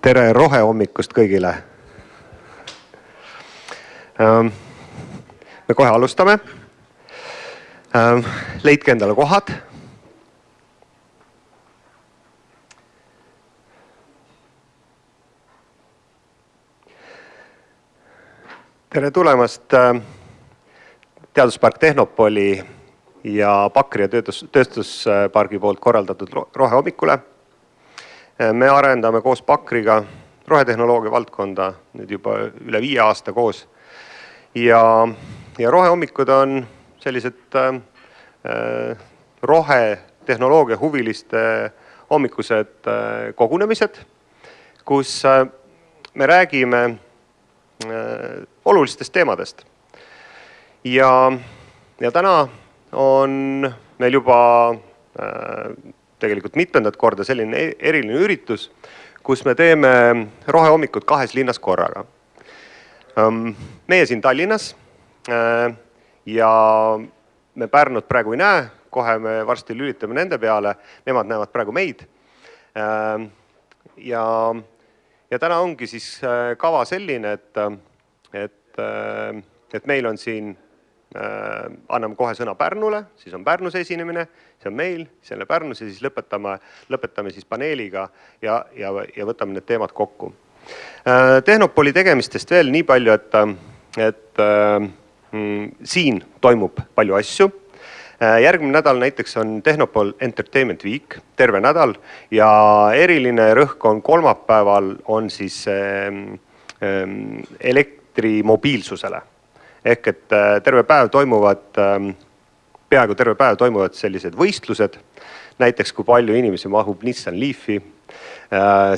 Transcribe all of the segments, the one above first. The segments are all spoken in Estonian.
Tere rohehommikust kõigile. Me kohe alustame. Leidke endale kohad. Tere tulemast Teaduspark Tehnopoli ja Pakri ja Tööstuspargi poolt korraldatud rohehommikule. Me arendame koos Pakriga rohetehnoloogia valdkonda nüüd juba üle 5 aasta koos. Ja rohehommikud on sellised rohetehnoloogia huviliste hommikused kogunemised, kus me räägime olulistest teemadest. Ja täna on meil juba tegelikult mitmendat korda selline eriline üritus, kus me teeme rohehommikud 2 linnas korraga. Meie siin Tallinnas ja me Pärnut praegu ei näe, kohe me varsti lülitame nende peale, nemad näevad praegu meid. Ja täna ongi siis kava selline, et meil on siin, anname kohe sõna Pärnule, siis on Pärnus esinemine, see on meil, selle Pärnus ja siis lõpetame siis paneeliga ja võtame need teemad kokku. Tehnopoli tegemistest veel nii palju, et siin toimub palju asju. Järgmine nädal näiteks on Tehnopol Entertainment Week, terve nädal ja eriline rõhk on kolmapäeval on siis elektrimobiilsusele. Ehk et peaaegu terve päev toimuvad sellised võistlused, näiteks kui palju inimesi mahub Nissan Leafi,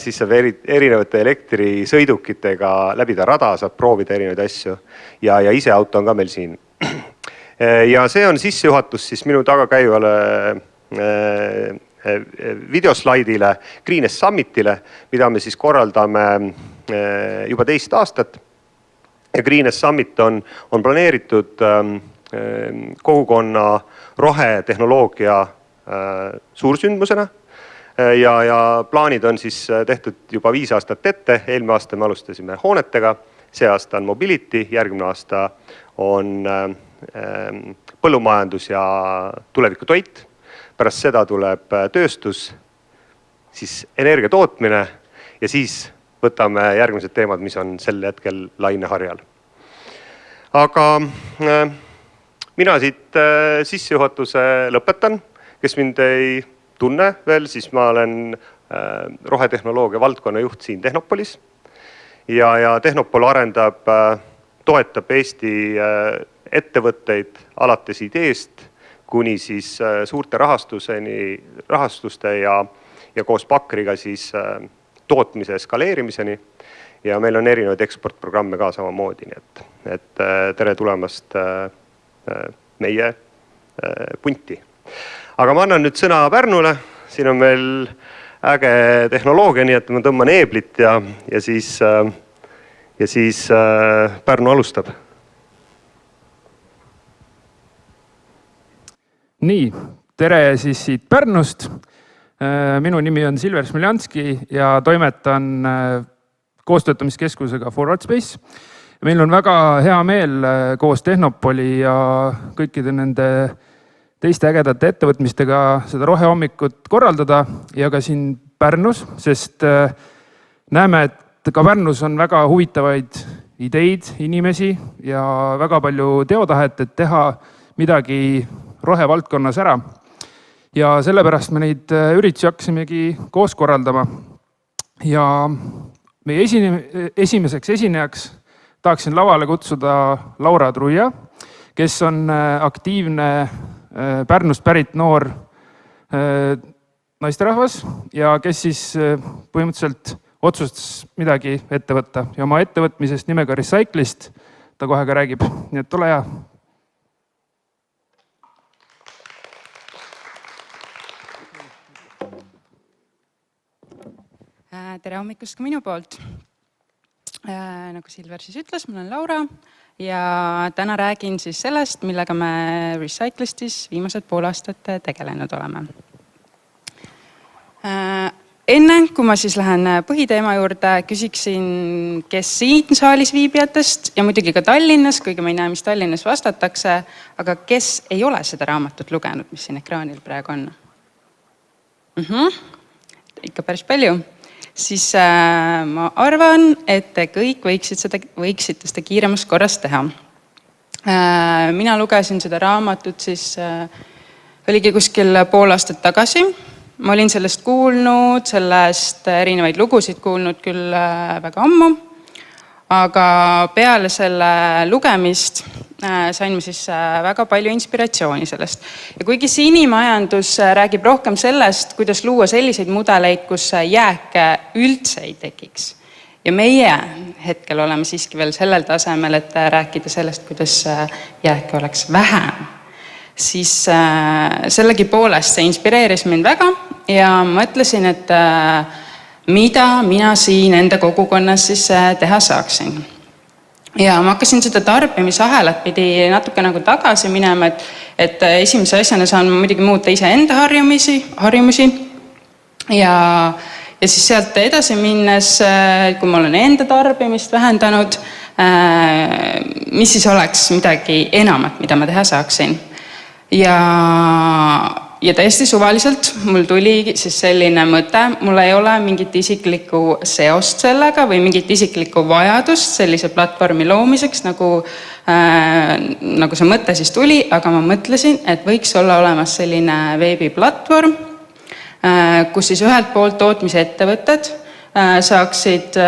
siis saab erinevate elektrisõidukitega läbida rada, saab proovida erinevaid asju ja ise auto on ka meil siin. Ja see on sissejuhatus siis minu taga käivale videoslaidile Greenest Summitile, mida me siis korraldame juba 2 aastat. Ja Greenest Summit on planeeritud kogukonna rohetehnoloogia suursündmusena ja plaanid on siis tehtud juba 5 aastat ette. Eelmine aasta me alustasime hoonetega, see aasta on mobility, järgmine aasta on põllumajandus ja tuleviku toit. Pärast seda tuleb tööstus, siis energia tootmine ja siis võtame järgmised teemad, mis on sel hetkel laineharjal. Aga mina siit sissejuhatuse lõpetan, kes mind ei tunne veel, siis ma olen rohetehnoloogia valdkonna juht siin Tehnopolis ja Tehnopol toetab Eesti ettevõtteid alates ideest kuni siis suurte rahastuste ja koos Pakriga siis tootmise skaleerimiseni ja meil on erinevaid eksportprogramme ka samamoodi, nii et tere tulemast meie punti. Aga ma annan nüüd sõna Pärnule, siin on meil äge tehnoloogia, nii et ma tõmban eeblit ja siis Pärnu alustab. Nii, tere siis siit Pärnust. Minu nimi on Silver Smiljanski ja toimetan koostöötamiskeskusega Forward Space. Meil on väga hea meel koos Tehnopoli ja kõikide nende teiste ägedate ettevõtmistega seda rohehommikut korraldada ja ka siin Pärnus, sest näeme, et ka Pärnus on väga huvitavaid ideid, inimesi ja väga palju teotahet, et teha midagi rohevaldkonnas ära. Ja sellepärast me neid üritusi hakkasimegi koos korraldama. Ja meie esimeseks esinejaks tahaksin lavale kutsuda Laura Truia, kes on aktiivne Pärnust pärit noor naisterahvas ja kes siis põhimõtteliselt otsustas midagi ette võtta. Ja oma ettevõtmisest nimega Recyclist ta kohe ka räägib. Nii et ole hea. Tere hommikust ka minu poolt. Nagu Silver siis ütles, ma olen Laura ja täna räägin siis sellest, millega me Recyclistis viimased pool aastat tegelenud oleme. Enne kui ma siis lähen põhiteema juurde, küsiksin, kes siin saalis viibijatest ja muidugi ka Tallinnas, kuigi ma ei näe, mis Tallinnas vastatakse, aga kes ei ole seda raamatut lugenud, mis siin ekraanil praegu on? Ikka päris palju. Siis ma arvan, et te kõik võiksite seda kiiremas korras teha. Mina lugesin seda raamatut siis, oligi kuskil pool aastat tagasi. Ma olin sellest kuulnud, sellest erinevaid lugusid kuulnud küll väga ammu, aga peale selle lugemist sain ma siis väga palju inspiratsiooni sellest. Ja kuigi sinimajandus räägib rohkem sellest, kuidas luua selliseid mudeleid, kus jääke üldse ei tekiks. Ja meie hetkel oleme siiski veel sellel tasemel, et rääkida sellest, kuidas jääke oleks vähem. Siis sellegi poolest see inspireeris mind väga ja mõtlesin, et mida mina siin enda kogukonnas siis teha saaksin. Ja ma hakkasin seda tarbimisahelat pidi natuke nagu tagasi minema, et esimese asjana saan muidugi muuta ise enda harjumusi ja siis sealt edasi minnes, kui ma olen enda tarbimist vähendanud, mis siis oleks midagi enamat, mida ma teha saaksin. Ja täiesti suvaliselt mul tuli siis selline mõte, mul ei ole mingit isiklikku seost sellega või mingit isiklikku vajadust sellise platvormi loomiseks, nagu see mõte siis tuli, aga ma mõtlesin, et võiks olla olemas selline veebiplatvorm, kus siis ühelt poolt tootmisettevõtted saaksid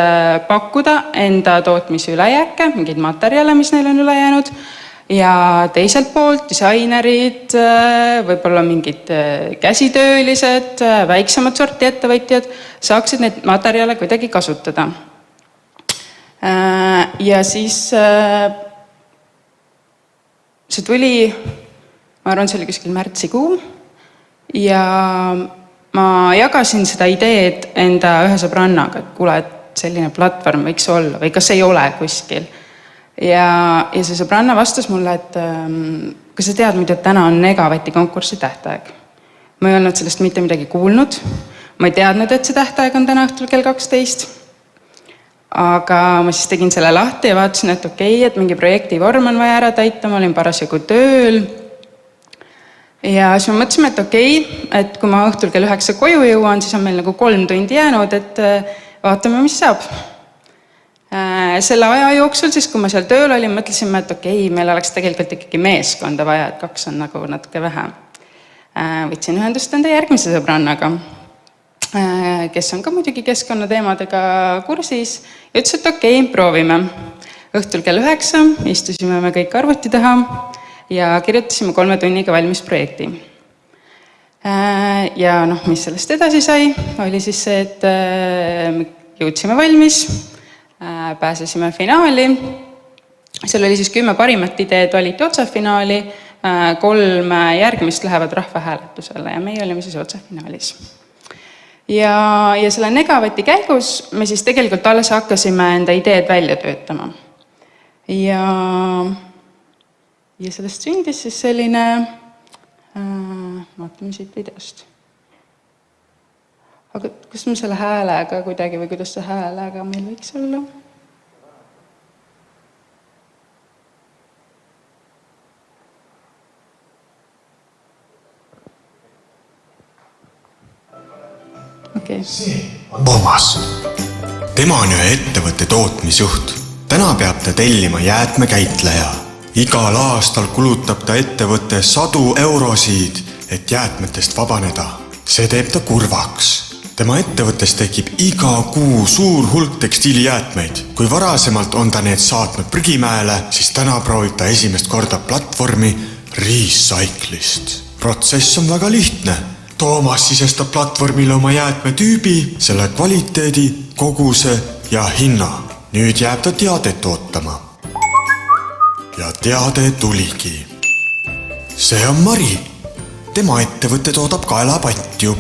pakkuda enda tootmise ülejääke, mingeid materjale, mis neil on üle jäänud, ja teiselt poolt disainerid, võib-olla mingid käsitöölised, väiksemad sorti ettevõtjad saaksid neid materjale kuidagi kasutada. Ja siis see tuli, ma arvan, see oli kuskil märtsikuu ja ma jagasin seda ideed enda ühe sõbrannaga, et kuule, et selline platvorm võiks olla või kas ei ole kuskil. Ja see sõbranna vastas mulle, et kas sa tead, mida täna on Negavati konkursi tähtaeg? Ma ei olnud sellest mitte midagi kuulnud. Ma ei teadnud, et see tähtaeg on täna õhtul kell 12. Aga ma siis tegin selle lahti ja vaatasin, et okei, et mingi projekti vorm on vaja ära täita, ma olin parasjagu tööl. Ja siis me mõtlesime, et okei, et kui ma õhtul kell 9 koju jõuan, siis on meil nagu 3 tundi jäänud, et vaatame, mis saab. Selle aja jooksul, siis kui ma seal tööl olin, mõtlesime, et okei, meil oleks tegelikult ikkagi meeskonda vaja, et 2 on nagu natuke vähe. Võtsin ühendust enda järgmise sõbrannaga, kes on ka muidugi keskkonnateemadega kursis ja ütles, et okei, proovime. Õhtul kell 9 istusime me kõik arvuti taha ja kirjutasime 3 tunniga valmis projekti. Ja mis sellest edasi sai, oli siis see, et me jõudsime valmis, pääsesime finaali. Seal oli siis 10 parimat ideed valiti otsefinaali, 3 järgmist lähevad rahvahääletusele ja meie olime siis otsefinaalis. Ja selle Negavati käigus me siis tegelikult alles hakkasime enda ideed välja töötama. Ja sellest sündis siis selline, vaatame siit videost. Aga kas me selle häälega kuidagi või kuidas see häälega meil võiks olla? Okay. See on Toomas. Tema on ühe ettevõtte tootmisjuht. Täna peab ta tellima jäätmekäitleja. Igal aastal kulutab ta ettevõtte 100 eurosid, et jäätmetest vabaneda. See teeb ta kurvaks. Tema ettevõttes tekib iga kuu suur hulk tekstiilijäätmeid. Kui varasemalt on ta need saatnud prügimäele, siis täna proovib ta esimest korda platvormi Recyclist. Protsess on väga lihtne. Toomas sisestab platvormile oma jäätmetüübi, selle kvaliteedi, koguse ja hinna. Nüüd jääb ta teadet ootama. Ja teade tuligi. See on Mari. Tema ettevõte toodab kaelapatju.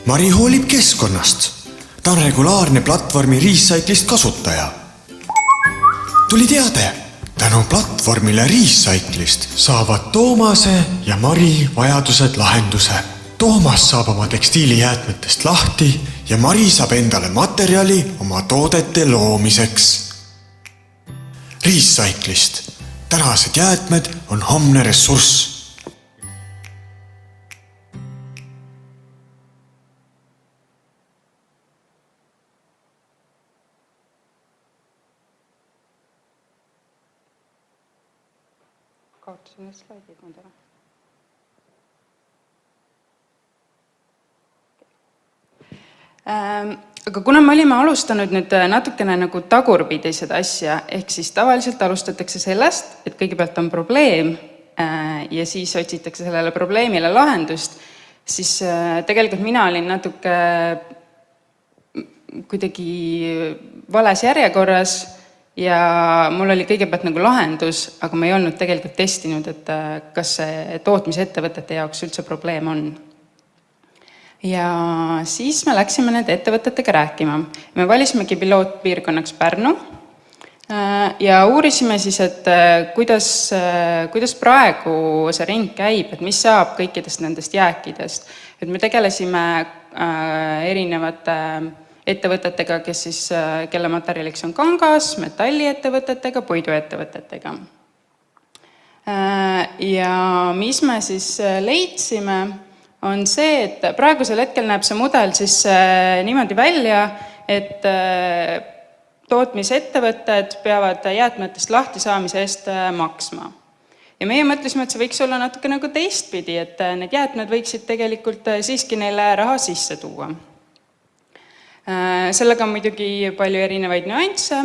Mari hoolib keskkonnast. Ta on regulaarne platvormi Recyclist kasutaja. Tuli teade. Tänu platvormile Recyclist saavad Toomase ja Mari vajadused lahenduse. Toomas saab oma tekstiilijäätmetest lahti ja Mari saab endale materjali oma toodete loomiseks. Recyclist. Tänased jäätmed on homne ressurss. Kaotasin need slaidid nüüd ära. Aga kuna me olime alustanud nüüd natukene nagu tagurpidi seda asja, ehk siis tavaliselt alustatakse sellest, et kõigepealt on probleem ja siis otsitakse sellele probleemile lahendust, siis tegelikult mina olin natuke kuidagi vales järjekorras ja mul oli kõigepealt nagu lahendus, aga ma ei olnud tegelikult testinud, et kas see tootmisettevõtete jaoks üldse probleem on. Ja siis me läksime nende ettevõtetega rääkima. Me valisimegi pilootpiirkonnaks Pärnu ja uurisime siis, et kuidas praegu see ring käib, et mis saab kõikidest nendest jääkidest. Et me tegelesime erinevate ettevõtetega, kelle materjaliks on kangas, metalliettevõtetega, puiduettevõtetega. Ja mis me siis leidsime, on see, et praegusel hetkel näeb see mudel siis niimoodi välja, et tootmisettevõtted peavad jäätmetest lahti saamise eest maksma. Ja meie mõtlesime, et see võiks olla natuke nagu teistpidi, et need jäätmed võiksid tegelikult siiski neile raha sisse tuua. Sellega on muidugi palju erinevaid nüansse,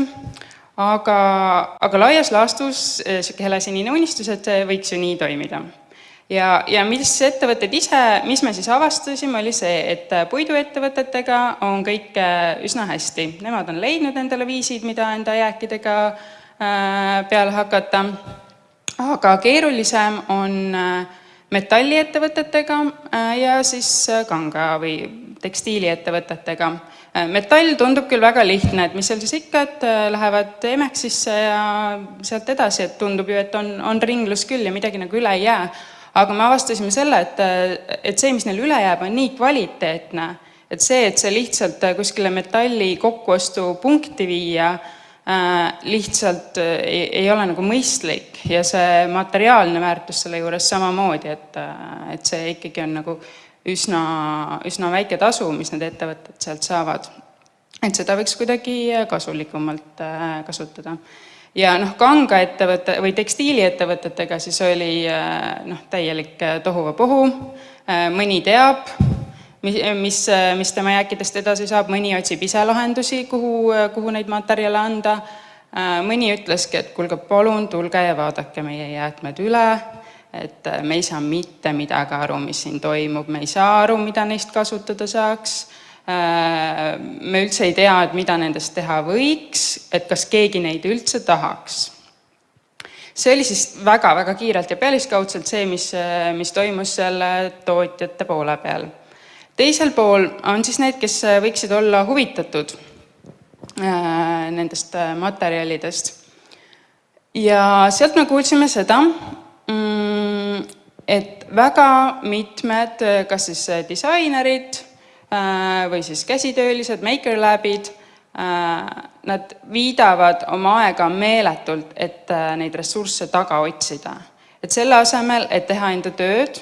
aga laias laastus helesinine unistus, et see võiks ju nii toimida. Ja mis ettevõtted ise, mis me siis avastasime, oli see, et puiduettevõtetega on kõik üsna hästi. Nemad on leidnud endale viisid, mida enda jääkidega peale hakata. Aga keerulisem on metalliettevõtetega ja siis kanga või tekstiiliettevõtetega. Metall tundub küll väga lihtne, et mis seal siis ikka, et lähevad Emexisse ja sealt edasi, et tundub ju, et on ringlus küll ja midagi nagu üle ei jää. Aga me avastasime selle, et see, mis neil üle jääb, on nii kvaliteetne, et see lihtsalt kuskile metalli kokkuostu punkti viia, lihtsalt ei ole nagu mõistlik ja see materiaalne väärtus selle juures samamoodi, et see ikkagi on nagu üsna väike tasu, mis need ettevõtted sealt saavad. Et seda võiks kuidagi kasulikumalt kasutada. Ja kangaettevõtte või tekstiiliettevõtetega siis oli täielik tohuvapohu. Mõni teab, mis tema jääkidest edasi saab, mõni otsib ise lahendusi, kuhu neid materjale anda. Mõni ütleski, et kuulge, palun tulge ja vaadake meie jäätmed üle, et me ei saa mitte midagi aru, mis siin toimub, me ei saa aru, mida neist kasutada saaks. Me üldse ei tea, et mida nendest teha võiks, et kas keegi neid üldse tahaks. See oli siis väga-väga kiirelt ja pealiskaudselt see, mis toimus selle tootjate poole peal. Teisel pool on siis need, kes võiksid olla huvitatud nendest materjalidest. Ja sealt me kuulsime seda, et väga mitmed, kas siis disainerid, või siis käsitöölised, Maker Labid, nad viidavad oma aega meeletult, et neid ressursse taga otsida. Et selle asemel, et teha enda tööd,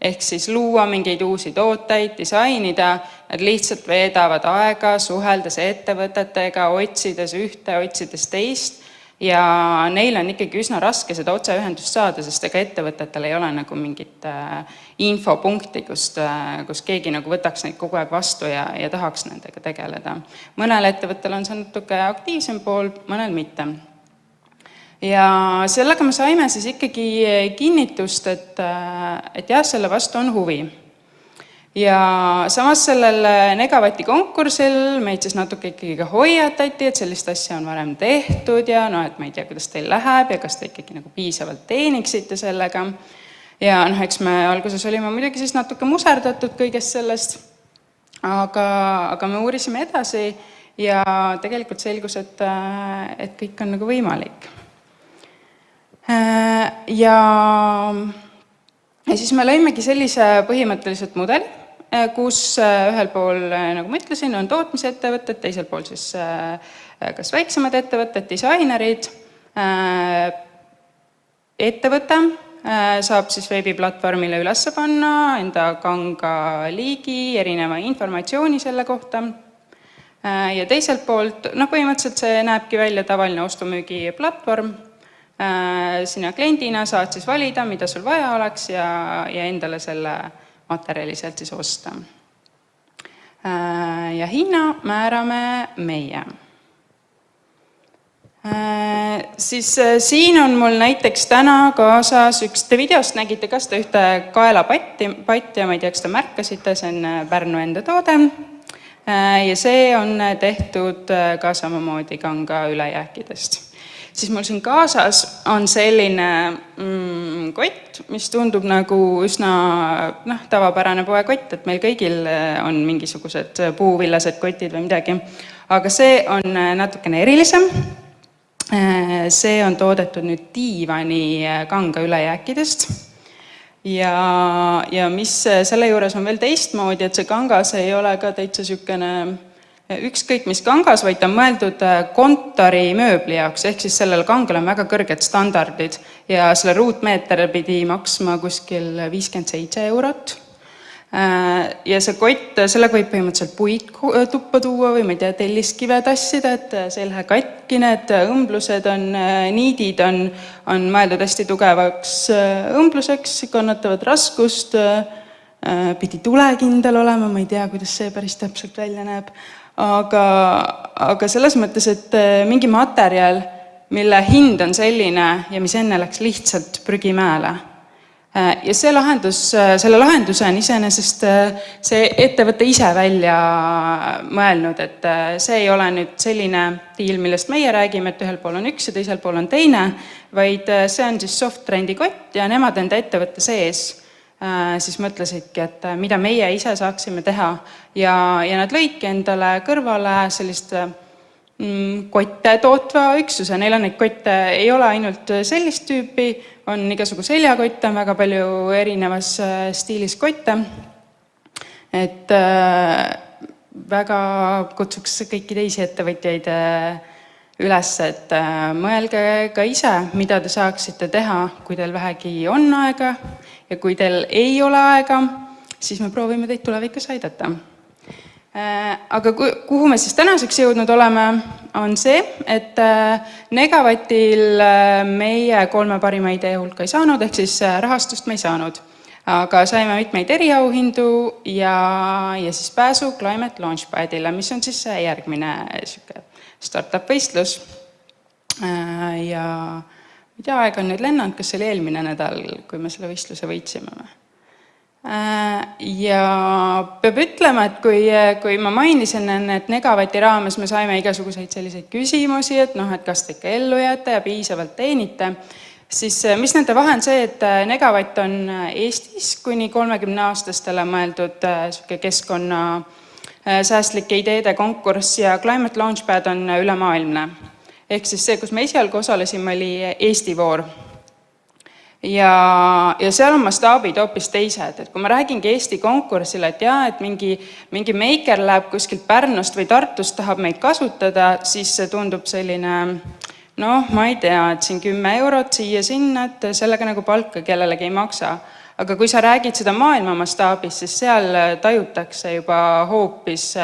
ehk siis luua mingeid uusi tooteid, disainida, nad lihtsalt veedavad aega, suheldes ettevõtetega, otsides ühte, otsides teist, ja neil on ikkagi üsna raske seda otseühendust saada, sest ega ettevõtetel ei ole nagu mingit infopunkti, kus keegi nagu võtaks neid kogu aeg vastu ja tahaks nendega tegeleda. Mõnel ettevõttel on see natuke aktiivsem pool, mõnel mitte. Ja sellega me saime siis ikkagi kinnitust, et jah, selle vastu on huvi. Ja samas sellel Negavati konkursil meid siis natuke ikkagi hoiatati, et sellist asja on varem tehtud ja et ma ei tea, kuidas teil läheb ja kas te ikkagi nagu piisavalt teeniksite sellega. Ja eks me alguses olime muidugi siis natuke muserdatud kõigest sellest, aga me uurisime edasi ja tegelikult selgus, et kõik on nagu võimalik. Ja siis me lõimegi sellise põhimõtteliselt mudeli, kus ühel pool, nagu ma ütlesin, on tootmisettevõtted, teisel pool siis kas väiksemad ettevõtted, disainerid. Ettevõte saab siis veebiplatvormile üles panna enda kanga liigi, erineva informatsiooni selle kohta. Ja teiselt poolt, põhimõtteliselt see näebki välja tavaline ostumüügi platvorm. Sina kliendina saad siis valida, mida sul vaja oleks ja endale selle materjali sealt siis osta. Ja hinna määrame meie. Siis siin on mul näiteks täna kaasas te videost nägite ka seda ühte kaelapatti, ja ma ei tea, kas te märkasite, see on Pärnu enda toode. Ja see on tehtud ka samamoodi kanga ülejääkidest. Siis mul siin kaasas on selline kott, mis tundub nagu üsna tavapärane poekott, et meil kõigil on mingisugused puuvillased kotid või midagi. Aga see on natukene erilisem. See on toodetud nüüd diivani kanga ülejääkidest. Ja mis selle juures on veel teistmoodi, et see kangas ei ole ka täitsa sükene ükskõik mis kangas, vaid ta on mõeldud kontorimööbli jaoks, ehk siis sellel kangal on väga kõrged standardid ja selle ruutmeeter pidi maksma kuskil 57 €. Ja see kott, sellega võib põhimõtteliselt puid tuppa tuua või ma ei tea, telliskive tassida, et see ei lähe katki, need õmblused niidid on mõeldud hästi tugevaks õmbluseks, kannatavad raskust, pidi tulekindel olema, ma ei tea, kuidas see päris täpselt välja näeb, aga selles mõttes, et mingi materjal, mille hind on selline ja mis enne läks lihtsalt prügimäele. Ja selle lahenduse on iseenesest see ettevõte ise välja mõelnud, et see ei ole nüüd selline diil, millest meie räägime, et ühel pool on üks ja teisel pool on teine, vaid see on siis soft-trendi kott ja nemad enda ettevõtte sees siis mõtlesidki, et mida meie ise saaksime teha ja nad lõidki endale kõrvale sellist kotte tootva üksuse. Neil on neid kotte, ei ole ainult sellist tüüpi, on igasugu seljakotte, on väga palju erinevas stiilis kotte. Et väga kutsuks kõiki teisi ettevõtjaid üles, et mõelge ka ise, mida te saaksite teha, kui teil vähegi on aega ja kui teil ei ole aega, siis me proovime teid tulevikus aidata. Aga kuhu me siis tänaseks jõudnud oleme, on see, et Negavatil meie 3 parima idee hulka ei saanud, ehk siis rahastust me ei saanud. Aga saime mitmeid eriauhindu ja siis pääsu Climate Launchpadile, mis on siis järgmine startup-võistlus. Ja mida aega on nüüd lennanud, kas see oli eelmine nädal, kui me selle võistluse võitsime? Ja peab ütlema, et kui ma mainisin, et Negavati raames me saime igasuguseid selliseid küsimusi, et kas te ikka ellu jääte ja piisavalt teenite, siis mis nende vahe on see, et Negavat on Eestis kuni 30-aastastele mõeldud keskkonna säästlike ideede konkurss ja Climate Launchpad on ülemaailmne. Ehk siis see, kus me esialgu osalesime, oli Eesti voor. Ja seal on mastaabid hoopis teised, et kui ma räägingi Eesti konkursile, et et mingi Maker Lab kuskilt Pärnust või Tartust tahab meid kasutada, siis see tundub selline, ma ei tea, et siin 10 € siia-sinna, et sellega nagu palka kellelegi ei maksa. Aga kui sa räägid seda maailma mastaabis, siis seal tajutakse juba hoopis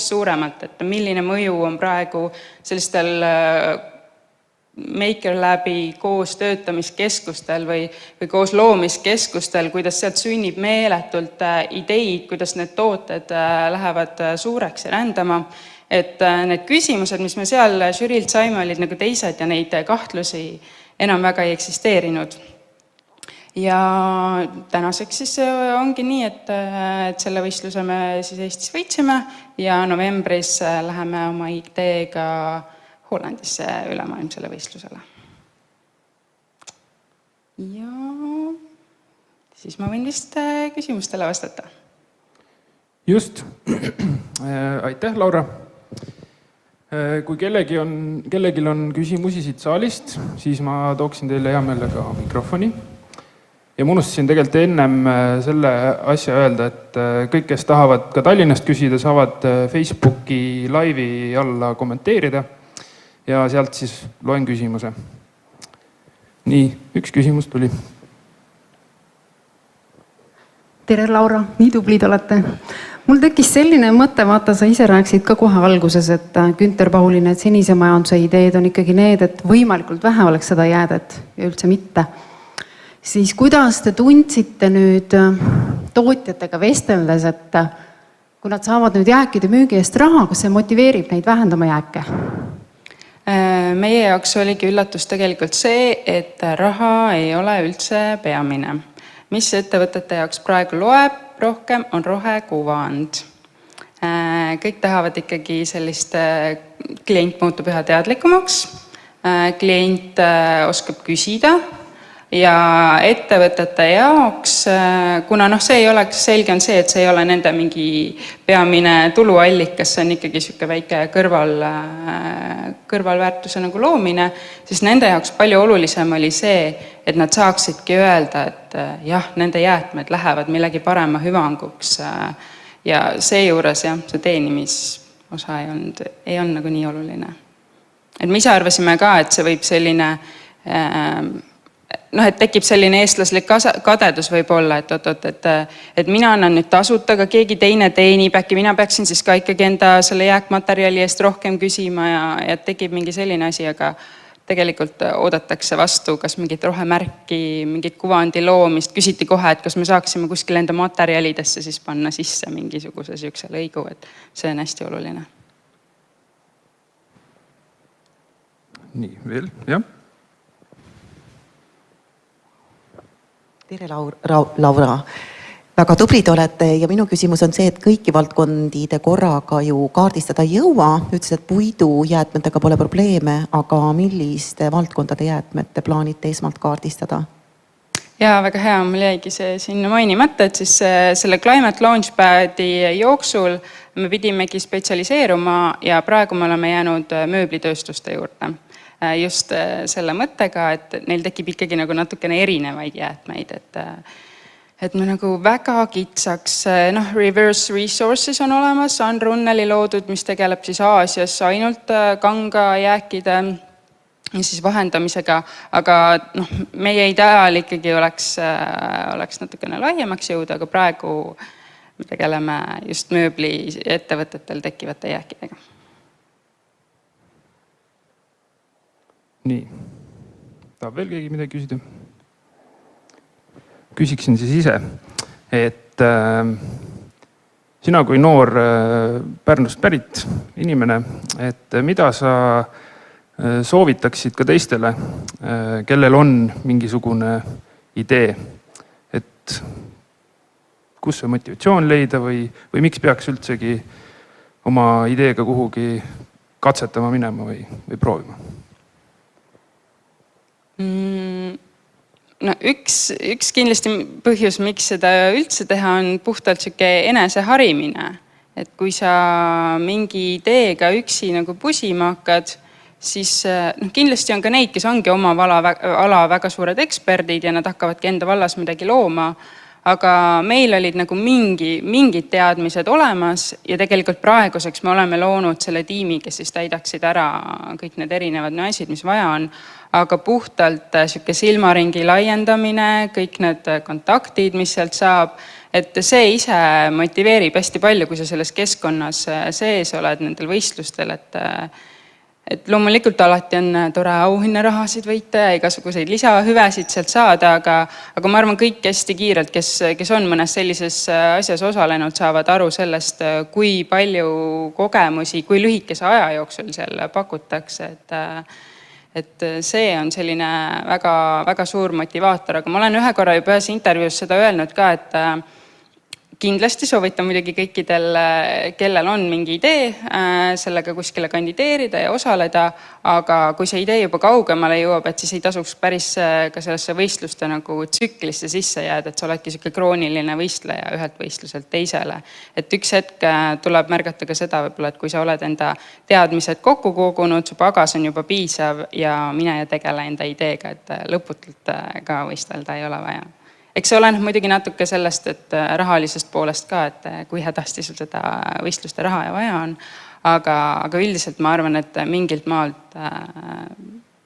suuremalt, et milline mõju on praegu sellistel Maker Labi koos töötamiskeskustel või koos loomiskeskustel, kuidas sealt sünnib meeletult ideid, kuidas need tooted lähevad suureks ja rändama. Et need küsimused, mis me seal žüriilt saime, olid nagu teised ja neid kahtlusi enam väga ei eksisteerinud. Ja tänaseks siis ongi nii, et selle võistluse me siis Eestis võitsime ja novembris läheme oma ideega Hollandisse ülemaailmsele võistlusele. Ja siis ma võin vist küsimustele vastata. Just. Aitäh, Laura. Kui kellelgi on küsimusi siit saalist, siis ma tooksin teile hea meelega mikrofoni. ja ma unustasin tegelikult ennem selle asja öelda, et kõik, kes tahavad ka Tallinnast küsida, saavad Facebooki laivi alla kommenteerida ja sealt siis loen küsimuse. Nii, üks küsimus tuli. Tere, Laura, nii tublid olete. Mul tekkis selline mõte, vaata, sa ise rääkisid ka kohe alguses, et Günter Pauline, et senise majanduse ideed on ikkagi need, et võimalikult vähe oleks seda jäädet ja üldse mitte. Siis kuidas te tundsite nüüd tootjatega vesteldes, et kui nad saavad nüüd jääkide müügi eest raha, kas see motiveerib neid vähendama jääke? Meie jaoks oligi üllatus tegelikult see, et raha ei ole üldse peamine. Mis ettevõtete jaoks praegu loeb rohkem, on rohekuvand. Kõik tahavad ikkagi sellist, klient muutub üha teadlikumaks, klient oskab küsida ja ettevõtete jaoks, kuna see ei oleks, selge on see, et see ei ole nende mingi peamine tuluallikas, see on ikkagi siuke väike kõrvalväärtuse nagu loomine, siis nende jaoks palju olulisem oli see, et nad saaksidki öelda, et jah, nende jäätmed lähevad millegi parema hüvanguks ja seejuures jah, see teenimisosa ei olnud nagu nii oluline. Et me ise arvasime ka, et see võib selline et tekib selline eestlaslik kadedus võib-olla, et mina annan nüüd tasuta, aga keegi teine teenib, äkki mina peaksin siis ka ikkagi enda selle jääkmaterjali eest rohkem küsima ja tekib mingi selline asi, aga tegelikult oodatakse vastu kas mingit rohemärki, mingit kuvandi loomist, küsiti kohe, et kas me saaksime kuskil enda materjalidesse siis panna sisse mingisuguse sihukese lõigu, et see on hästi oluline. Nii, veel, jah. Tere, Laura. Väga tublid olete ja minu küsimus on see, et kõiki valdkondi te korraga ju kaardistada ei jõua. Ütles, et puidu jäätmetega pole probleeme, aga milliste valdkondade jäätmete plaanite esmalt kaardistada? Ja väga hea, mul jäigi see sinna mainimata, et siis selle Climate Launchpadi jooksul me pidimegi spetsialiseeruma ja praegu me oleme jäänud mööblitööstuste juurde. Just selle mõttega, et neil tekib ikkagi nagu natukene erinevaid jäätmeid, et me nagu väga kitsaks, reverse resources on olemas, on Runneli loodud, mis tegeleb siis Aasias ainult kanga jääkide siis vahendamisega, aga meie ideaal ikkagi oleks natukene laiemaks jõuda, aga praegu me tegeleme just mööbli ettevõtetel tekkivate jääkidega. Nii, tahab veel keegi midagi küsida? Küsiksin siis ise, et sina kui noor Pärnust pärit inimene, et mida sa soovitaksid ka teistele, kellel on mingisugune idee, et kus see motivatsioon leida või miks peaks üldsegi oma ideega kuhugi katsetama minema või proovima? Üks kindlasti põhjus, miks seda üldse teha, on puhtalt siuke eneseharimine. Et kui sa mingi ideega üksi nagu pusima hakkad, siis kindlasti on ka neid, kes ongi oma ala väga suured eksperdid ja nad hakkavadki enda vallas midagi looma. Aga meil olid nagu mingid teadmised olemas ja tegelikult praeguseks me oleme loonud selle tiimi, kes siis täidaksid ära kõik need erinevad nüansid, mis vaja on. Aga puhtalt siuke silmaringi laiendamine, kõik need kontaktid, mis sealt saab, et see ise motiveerib hästi palju, kui sa selles keskkonnas sees oled nendel võistlustel, et loomulikult alati on tore auhinnarahasid võita ja igasuguseid lisahüvesid sealt saada, aga ma arvan, kõik hästi kiirelt, kes on mõnes sellises asjas osalenud, saavad aru sellest, kui palju kogemusi, kui lühikese aja jooksul seal pakutakse, et see on selline väga, väga suur motivaator, aga ma olen ühe korra juba ühes intervjuus seda öelnud ka, et kindlasti soovitan muidugi kõikidel, kellel on mingi idee, sellega kuskile kandideerida ja osaleda, aga kui see idee juba kaugemale jõuab, et siis ei tasuks päris ka sellesse võistluste nagu tsüklisse sisse jääda, et sa oledki siuke krooniline võistleja ühelt võistluselt teisele. Et üks hetk tuleb märgata ka seda võib-olla, et kui sa oled enda teadmised kokku kogunud, su pagas on juba piisav ja mine ja tegele enda ideega, et lõputult ka võistelda ei ole vaja. eks see oleneb muidugi natuke sellest, et rahalisest poolest ka, et kui hädasti sul seda võistluste raha ja vaja on. Aga üldiselt ma arvan, et mingilt maalt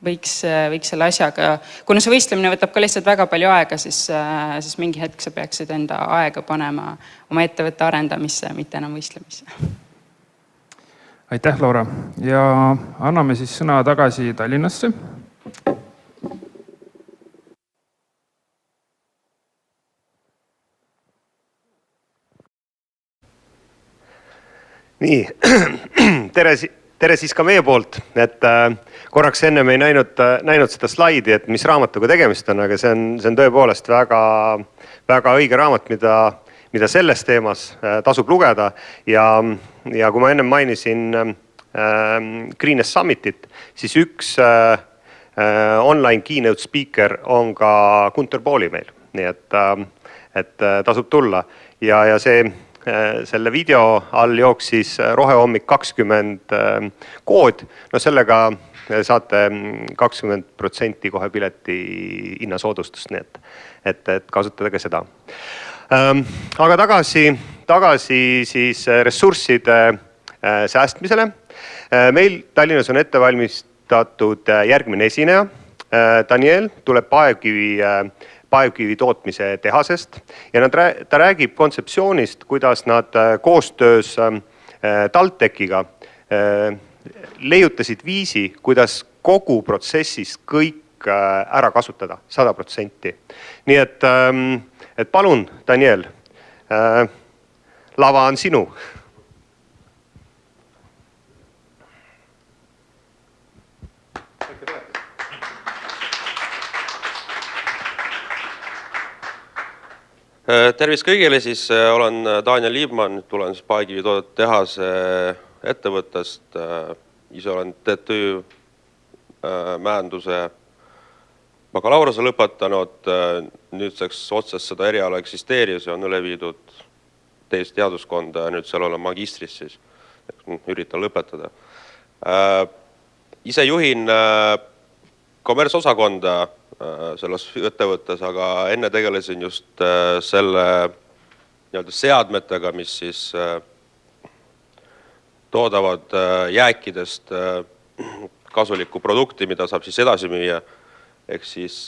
võiks selle asjaga, kuna see võistlemine võtab ka lihtsalt väga palju aega, siis mingi hetk sa peaksid enda aega panema oma ettevõtte arendamisse, mitte enam võistlemisse. Aitäh, Laura. Ja anname siis sõna tagasi Tallinnasse. Nii, tere siis ka meie poolt, et korraks enne me ei näinud seda slaidi, et mis raamatuga tegemist on, aga see on tõepoolest väga õige raamat, mida selles teemas tasub lugeda. Ja kui ma enne mainisin Greenest Summitit, siis üks online keynote speaker on ka Gunter Pauli meil, nii et tasub tulla. Ja selle video all jooksis Rohehommik 20 kood, no sellega saate 20% kohe pileti hinnasoodustust, nii et kasutada ka seda. Aga tagasi siis ressursside säästmisele. Meil Tallinnas on ette valmistatud järgmine esineja. Daniel tuleb Paevkivi tootmise tehasest ja ta räägib kontseptsioonist, kuidas nad koostöös TalTechiga leiutasid viisi, kuidas kogu protsessis kõik ära kasutada 100%. Nii et palun, Daniel, lava on sinu. Tervist kõigile, siis olen Daniel Liibmann, tulen Paekivi toodetehase ettevõttest. Ise olen TTÜ mäenduse bakalaureuse lõpetanud, nüüdseks otsest seda eriala eksisteeris ja on üle viidud teist teaduskonda ja nüüd seal olen magistris, siis üritan lõpetada. Ise juhin kommertsosakonda selles ettevõttes, aga enne tegelesin just selle seadmetega, mis siis toodavad jääkidest kasulikku produkti, mida saab siis edasi müüa. Ehk siis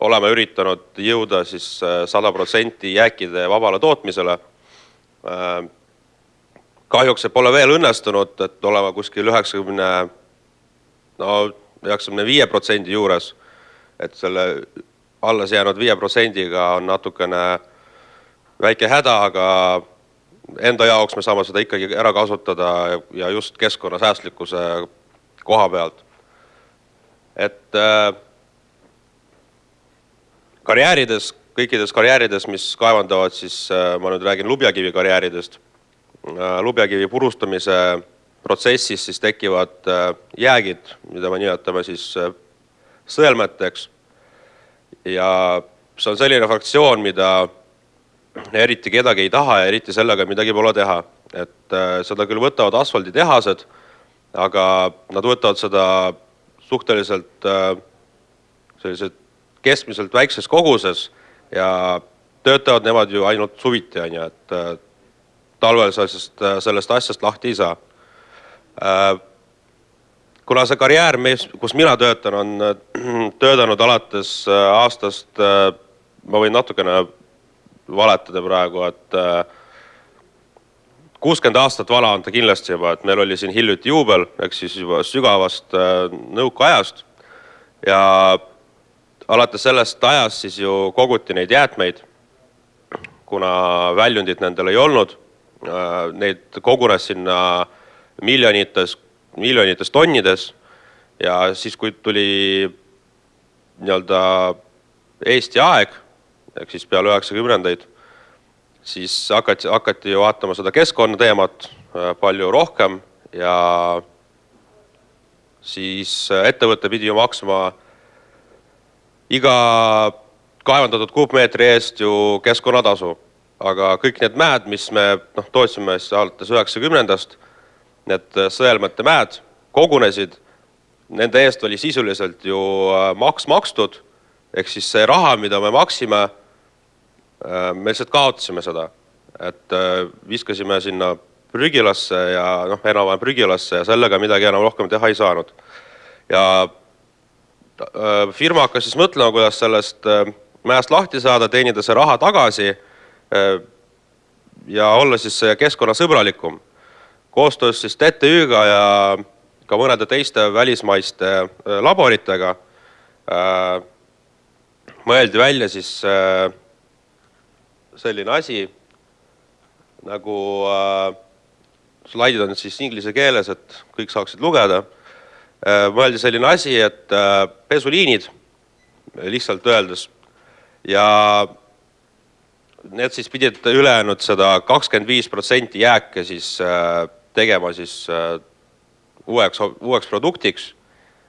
oleme üritanud jõuda siis 100% jääkide vabale tootmisele. Kahjuks see pole veel õnnestunud, et oleme kuskil 95% juures, et selle alles jäänud 5%-ga on natukene väike häda, aga enda jaoks me saame seda ikkagi ära kasutada ja just keskkonnasäästlikkuse koha pealt. Et karjäärides, kõikides karjäärides, mis kaevandavad, siis ma nüüd räägin lubjakivi karjääridest. Lubjakivi purustamise protsessis siis tekivad jäägid, mida me nimetame siis sõelmeteks. Ja see on selline fraktsioon, mida eriti kedagi ei taha ja eriti sellega midagi pole teha. Et seda küll võtavad asfalditehased, aga nad võtavad seda suhteliselt keskmiselt väikses koguses ja töötavad nemad ju ainult suviti, et talvel sellest asjast lahti ei saa. Kuna see karjäär, kus mina töötan, on töötanud alates aastast, ma võin natukene valetada praegu, et 60 aastat vana on ta kindlasti juba, et meil oli siin hiljuti juubel, ehk siis juba sügavast nõukaajast ja alates sellest ajast siis ju koguti neid jäätmeid, kuna väljundit nendel ei olnud. Neid kogunes sinna miljonites tonnides ja siis, kui tuli Eesti aeg, ehk siis peale 90-ndaid, siis hakati ju vaatama seda keskkonnateemat palju rohkem ja siis ettevõte pidi ju maksma iga kaevandatud kuupmeetri eest ju keskkonnatasu. Aga kõik need mäed, mis me tootsime alates 90-ndast, need sõelmete mäed kogunesid, nende eest oli sisuliselt ju maks makstud Ehk siis see raha, mida me maksime, me lihtsalt kaotasime seda, et viskasime sinna prügilasse ja enam-vähem prügilasse ja sellega midagi enam rohkem teha ei saanud. Ja firma hakkas siis mõtlema, kuidas sellest mäest lahti saada, teenida see raha tagasi ja olla siis keskkonnasõbralikum. Koostöös siis TTÜ-ga ja ka mõnede teiste välismaiste laboritega mõeldi välja siis selline asi, nagu slaidid on siis inglise keeles, et kõik saaksid lugeda. Mõeldi selline asi, et pesuliinid, lihtsalt öeldes, ja need siis pidid ülejäänud seda 25% jääke siis tegema siis uueks produktiks,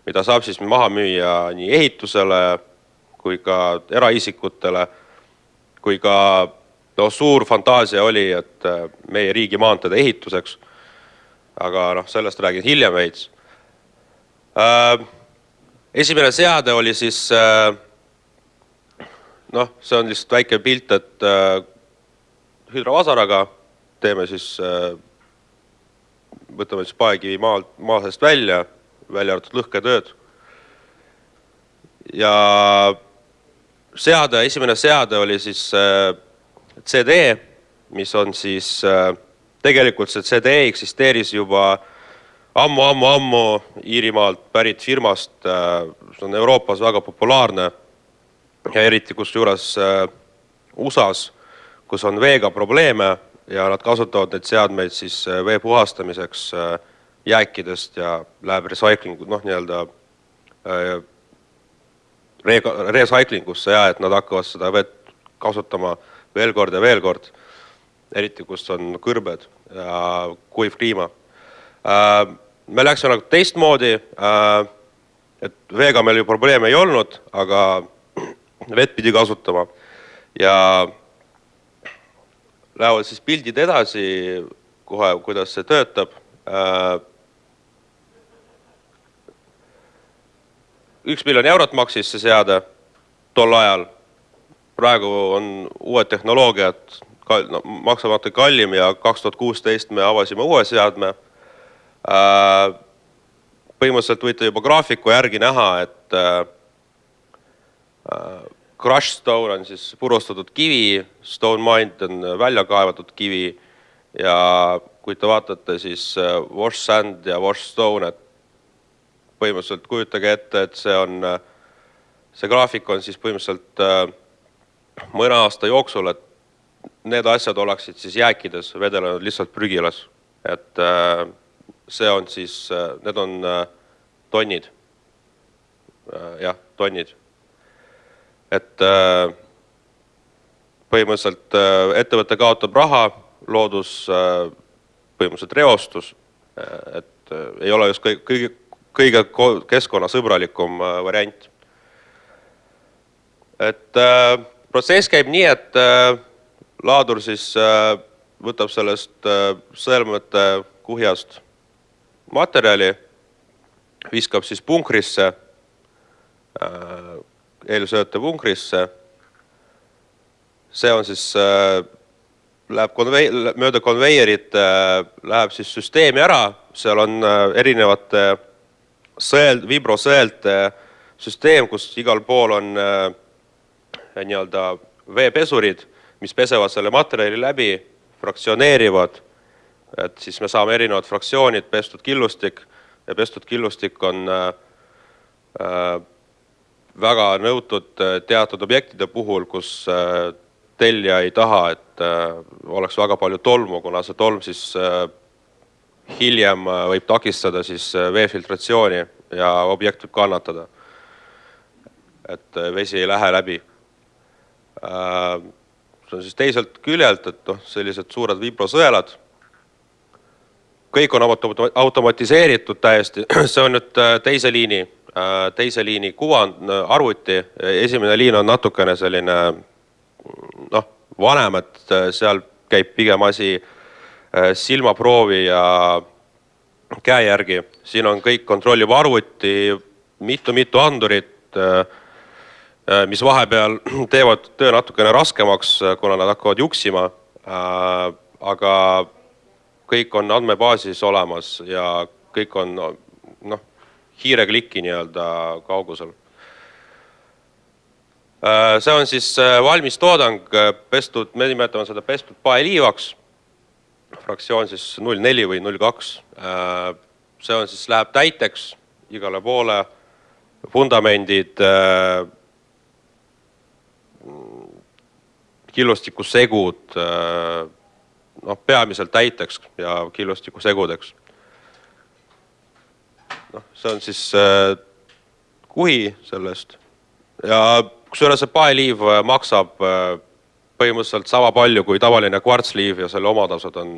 mida saab siis maha müüa nii ehitusele kui ka eraisikutele, kui ka suur fantaasia oli, et meie riigi maanteede ehituseks, aga sellest räägin hiljem veits. Esimene seade oli siis, see on lihtsalt väike pilt, et hüdrovasaraga teeme siis, võtame siis paekivi maa seest välja arvatud lõhketööd. Ja esimene seade oli siis CD, mis on siis, tegelikult see CD eksisteeris juba ammu Iirimaalt pärit firmast, see on Euroopas väga populaarne ja eriti kus juures USAs, kus on veega probleeme ja nad kasutavad neid seadmeid siis vee puhastamiseks jääkidest ja läheb recyclingusse ja et nad hakkavad seda vett kasutama veel kord ja veel kord, eriti kus on kõrbed ja kuiv kliima. Me läksime nagu teistmoodi, et veega meil ju probleeme ei olnud, aga vett pidi kasutama ja lähevad siis pildid edasi kohe, kuidas see töötab. 1 miljon eurot maksis see seade tol ajal. Praegu on uued tehnoloogiad, maksab natuke kallim ja 2016 me avasime uue seadme. Põhimõtteliselt võite juba graafiku järgi näha, et crush stone on siis purustatud kivi, stone mind on välja kaevatud kivi ja kui te vaatate siis wash sand ja wash stone, et põhimõtteliselt kujutage ette, et see graafik on siis põhimõtteliselt mõne aasta jooksul, et need asjad oleksid siis jääkides vedelenud lihtsalt prügilas. Et see on siis, need on tonnid. Jah, tonnid. Et põhimõtteliselt ettevõte kaotab raha, loodus põhimõtteliselt reostus, et ei ole just kõige keskkonnasõbralikum variant. Et protsess käib nii, et laadur siis võtab sellest sõelmõtte kuhjast materjali, viskab siis punkrisse, eelsööte punkrisse. See on siis, läheb mööda konveierit, läheb siis süsteemi ära, seal on erinevate vibrosõelte süsteem, kus igal pool on nii-öelda veepesurid, mis pesevad selle materjali läbi, fraktsioneerivad, et siis me saame erinevad fraktsioonid, pestud killustik ja pestud killustik on väga nõutud teatud objektide puhul, kus tellija ei taha, et oleks väga palju tolmu, kuna see tolm siis hiljem võib takistada siis veefiltratsiooni ja objekt võib kannatada, et vesi ei lähe läbi. See on siis teiselt küljelt, et sellised suured vibrosõelad. Kõik on automatiseeritud täiesti, see on nüüd teise liini kuvand, arvuti. Esimene liin on natukene selline vanem, et seal käib pigem asi silmaproovi ja käe järgi. Siin on kõik kontrollib arvuti, mitu andurit mis vahepeal teevad töö natukene raskemaks, kuna nad hakkavad juksima, aga kõik on andmebaasis olemas ja kõik on hiirekliki nii-öelda kaugusel. See on siis valmis toodang, me nimetame seda pestud paeliivaks, fraktsioon siis 0,4 või 0,2. See on siis, läheb täiteks igale poole, vundamendid, killustikusegud, peamiselt täiteks ja killustikusegudeks. See on siis kuhi sellest ja kusjuures see paeliiv maksab põhimõtteliselt sama palju kui tavaline kvartsliiv ja selle omadused on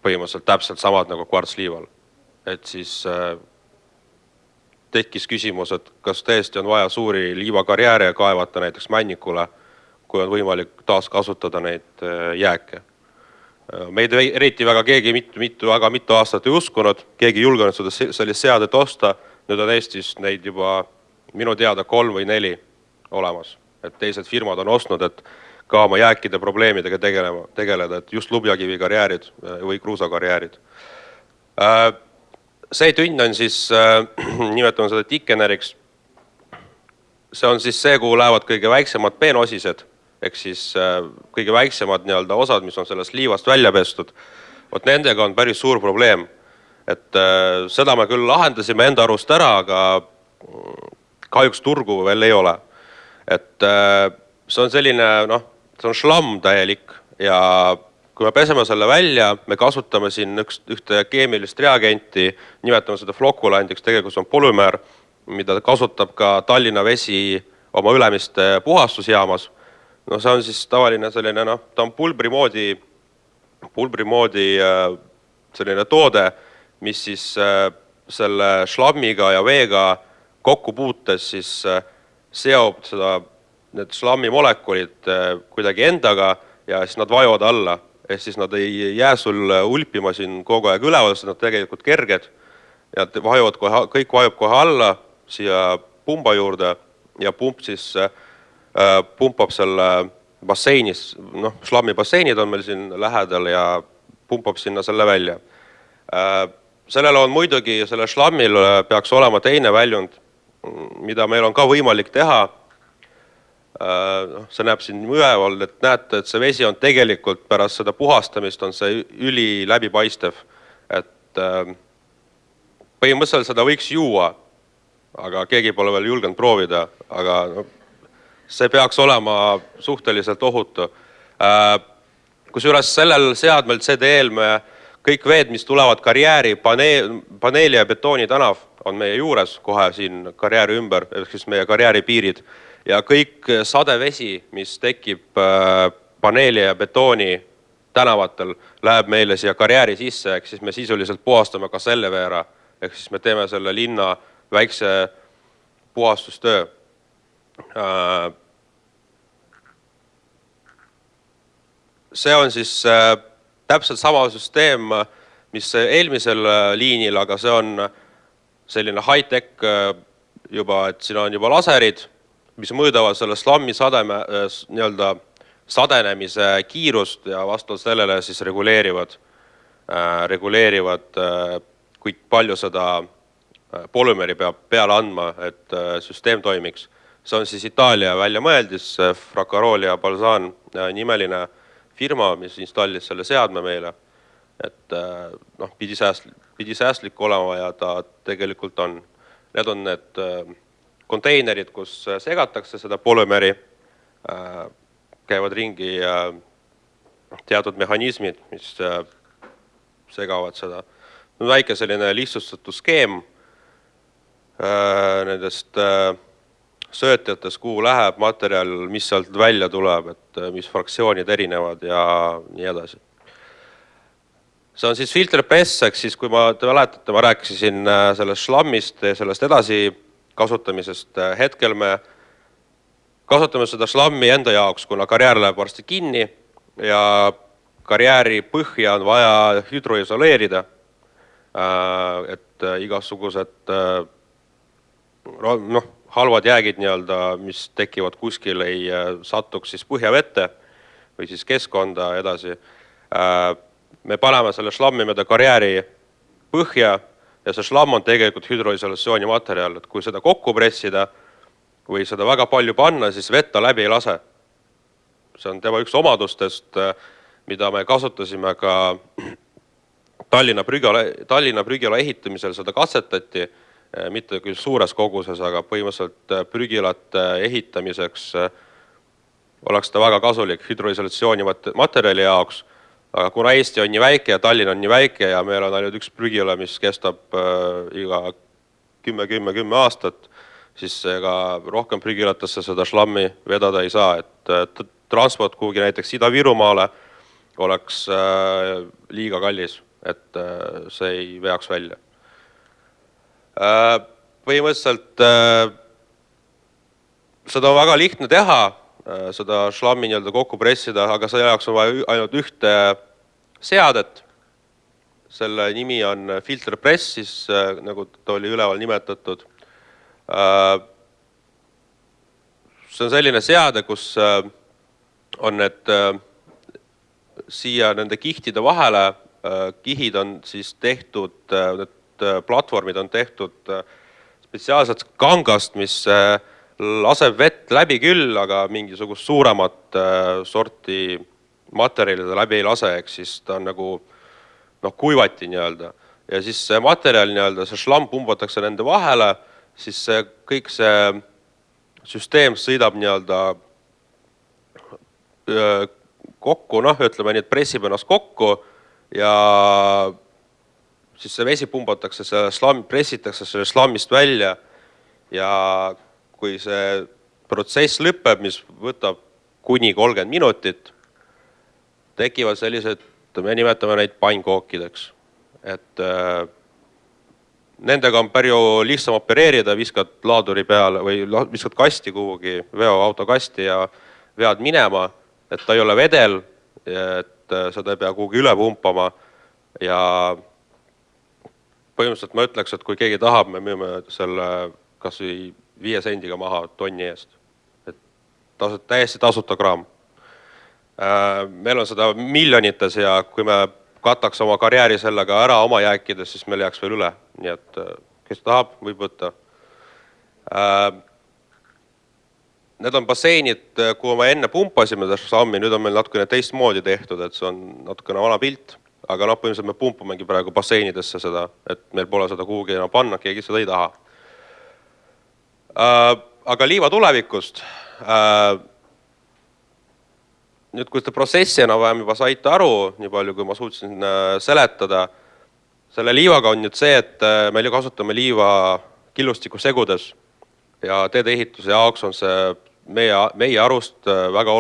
põhimõtteliselt täpselt samad nagu kvartsliival. Et siis tekkis küsimus, et kas tõesti on vaja suuri liivakarjääre kaevata näiteks männikule, kui on võimalik taaskasutada neid jääke. Meid eriti väga keegi mitu aastat ei uskunud, keegi julgenud seda sellist seadet osta, nüüd on Eestis neid juba minu teada 3 või 4 olemas. Et teised firmad on ostnud, et ka oma jääkide probleemidega tegeleda, et just lubjakivi karjäärid või kruusakarjäärid. See tünn on siis, nimetame seda tikeneriks, see on siis see, kuhu lähevad kõige väiksemad peenosised, ehk siis kõige väiksemad osad, mis on sellest liivast välja pestud. Vot nendega on päris suur probleem. Et seda me küll lahendasime enda arust ära, aga kahjuks turgu veel ei ole. Et see on selline, see on šlamm täielik ja kui me peseme selle välja, me kasutame siin ühte keemilist reagenti, nimetame seda flokulandiks, tegelikult on polümeer, mida kasutab ka Tallinna Vesi oma Ülemiste puhastusjaamas. See on siis tavaline selline, ta on pulbri moodi selline toode, mis siis selle šlammiga ja veega kokku puutes siis seob need šlammi molekulid kuidagi endaga ja siis nad vajuvad alla. Ehk siis nad ei jää sul ulpima siin kogu aeg üleval, sest nad tegelikult kerged ja kõik vajub kohe alla siia pumba juurde ja pump siis pumpab selle basseinis, šlammi basseinid on meil siin lähedal ja pumpab sinna selle välja. Sellel on muidugi, selle šlammil peaks olema teine väljund, mida meil on ka võimalik teha. See näeb siin üleval, et näete, et see vesi on tegelikult pärast seda puhastamist on see üli läbipaistev. Et põhimõtteliselt seda võiks juua, aga keegi pole veel julgenud proovida, aga see peaks olema suhteliselt ohutu. Kusjuures sellel seadmel CDL me kõik veed, mis tulevad karjääri, paneeli ja betooni tänav on meie juures kohe siin karjääri ümber, ehk siis meie karjääri piirid. Ja kõik sadevesi, mis tekib paneeli ja betooni tänavatel, läheb meile siia karjääri sisse, ehk siis me sisuliselt puhastame ka selle veera, ehk siis me teeme selle linna väikse puhastustöö. See on siis täpselt sama süsteem, mis eelmisel liinil, aga see on selline high-tech juba, et siin on juba laserid, mis mõõdavad selle slammi sadenemise kiirust ja vastavalt sellele siis reguleerivad, kui palju seda polümeeri peab peale andma, et süsteem toimiks. See on siis Itaalia väljamõeldis, Fraccaroli ja Balzan nimeline firma, mis installis selle seadme meile, et pidi säästlik olema ja ta tegelikult on. Need on need konteinerid, kus segatakse seda polümeeri, käivad ringi teatud mehhanismid, mis segavad seda. Väike selline lihtsustatud skeem nendest söötjatest, kuhu läheb materjal, mis sealt välja tuleb, et mis fraktsioonid erinevad ja nii edasi. See on siis filterpress, siis kui te mäletate, ma rääkisin sellest šlammist ja sellest edasi kasutamisest. Hetkel me kasutame seda šlammi enda jaoks, kuna karjäär läheb varsti kinni ja karjääri põhja on vaja hüdroisoleerida, et igasugused halvad jäägid nii-öelda, mis tekivad kuskil, ei satuks siis põhjavette või siis keskkonda edasi. Me paneme selle šlammi mööda karjääri põhja ja see šlamm on tegelikult hüdroisolatsiooni materjal, et kui seda kokku pressida või seda väga palju panna, siis vett ta läbi ei lase. See on tema üks omadustest, mida me kasutasime ka Tallinna prügila ehitamisel, seda katsetati, mitte küll suures koguses, aga põhimõtteliselt prügilate ehitamiseks oleks ta väga kasulik hüdroisolatsiooni materjali jaoks, aga kuna Eesti on nii väike ja Tallinn on nii väike ja meil on ainult üks prügila, mis kestab iga 10 aastat, siis ega rohkem prügilatesse seda šlammi vedada ei saa, et transport kuhugi näiteks Ida-Virumaale oleks liiga kallis, et see ei veaks välja. Põhimõtteliselt seda on väga lihtne teha, seda šlammi nii-öelda kokku pressida, aga selle jaoks on vaja ainult ühte seadet. Selle nimi on filter press, siis nagu ta oli üleval nimetatud. See on selline seade, kus on need siia nende kihtide vahele, kihid on siis tehtud, need platvormid on tehtud spetsiaalselt kangast, mis laseb vett läbi küll, aga mingisugust suuremat sorti materjalide läbi ei lase, ehk siis ta on nagu kuivati nii-öelda. Ja siis see materjal nii-öelda, see šlamm pumbatakse nende vahele, siis kõik see süsteem sõidab nii-öelda kokku, ütleme nii, et pressib ennast kokku ja siis see vesi pumbatakse, pressitakse selle šlammist välja ja kui see protsess lõpeb, mis võtab kuni 30 minutit, tekivad sellised, me nimetame neid pannkookideks. Et nendega on palju lihtsam opereerida, viskad laaduri peale või viskad kasti kuhugi, veoauto kasti ja vead minema, et ta ei ole vedel, et seda ei pea kuhugi üle pumpama ja põhimõtteliselt ma ütleks, et kui keegi tahab, me müüme selle kas või 5 sendiga maha tonni eest. Et täiesti tasuta kraam. Meil on seda miljonites ja kui me kataks oma karjääri sellega ära oma jääkides, siis meil jääks veel üle. Nii et kes tahab, võib võtta. Need on basseinid, kuhu me enne pumpasime šlammi, nüüd on meil natukene teistmoodi tehtud, et see on natukene vana pilt. Aga põhimõtteliselt me pumpamegi praegu basseinidesse seda, et meil pole seda kuhugi enam panna, keegi seda ei taha. Aga liiva tulevikust. Nüüd, kui seda protsessi enam-vähem juba saite aru, nii palju kui ma suutsin seletada, selle liivaga on nüüd see, et meil kasutame liiva killustiku segudes ja teedeehituse jaoks on see meie arust väga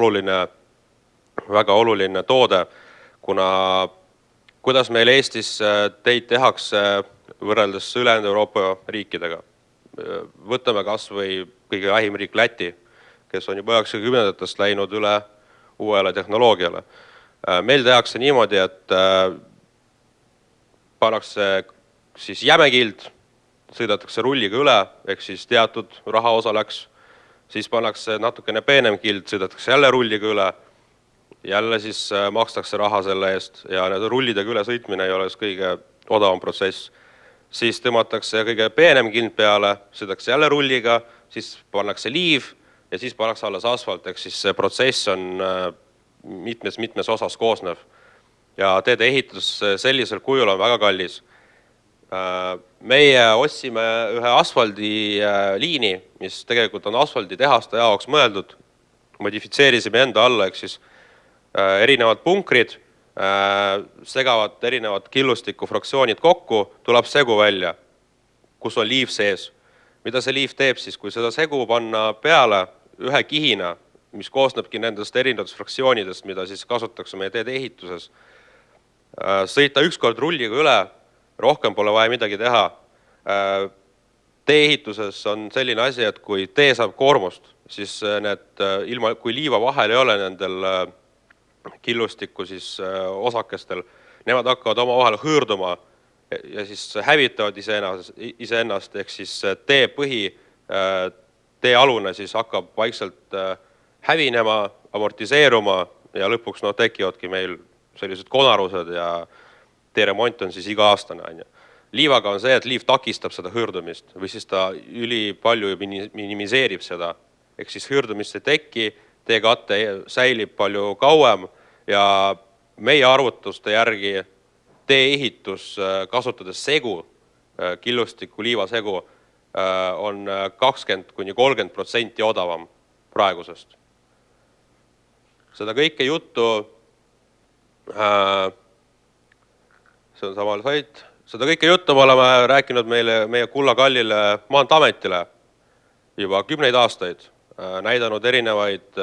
oluline toode, kuna kuidas meil Eestis teid tehakse võrreldes ülejäänud Euroopa riikidega. Võtame kas või kõige lähim riik Läti, kes on juba 90-ndatest läinud üle uuele tehnoloogiale. Meil tehakse niimoodi, et pannakse siis jämekild, sõidatakse rulliga üle, ehk siis teatud rahaosa läks, siis pannakse natukene peenem kild, sõidatakse jälle rulliga üle, jälle siis makstakse raha selle eest ja need rullidega üle sõitmine ei ole kõige odavam protsess. Siis tõmmatakse kõige peenem kild peale, sõidatakse jälle rulliga, siis pannakse liiv ja siis pannakse alles asfalt, ehk siis see protsess on mitmes osas koosnev. Ja teede ehitus sellisel kujul on väga kallis. Meie ostsime ühe asfaldiliini, mis tegelikult on asfalditehaste jaoks mõeldud, modifitseerisime enda alla, ehk siis erinevad punkrid, segavad erinevad killustiku fraktsioonid kokku, tuleb segu välja, kus on liiv sees. Mida see liiv teeb siis, kui seda segu panna peale ühe kihina, mis koosnebki nendest erinevatest fraktsioonidest, mida siis kasutatakse meie teede ehituses, sõita ükskord rulliga üle, rohkem pole vaja midagi teha. Tee ehituses on selline asi, et kui tee saab koormust, siis kui liiva vahel ei ole nendel killustikku siis osakestel, nemad hakkavad oma vahel hõõrduma ja siis hävitavad iseennast, ehk siis tee põhi teealune siis hakkab vaikselt hävinema, amortiseeruma ja lõpuks tekivadki meil sellised konarused ja teeremont on siis iga-aastane. Liivaga on see, et liiv takistab seda hõõrdumist või siis ta ülipalju minimiseerib seda. Ehk siis hõõrdumist ei teki, teekatte säilib palju kauem ja meie arvutuste järgi tee-ehitus kasutades segu, killustiku liivasegu, on 20–30% odavam praegusest. Seda kõike juttu, see on samal sait, seda kõike juttu me oleme rääkinud meie kullakallile Maanteeametile juba 10 aastaid, näidanud erinevaid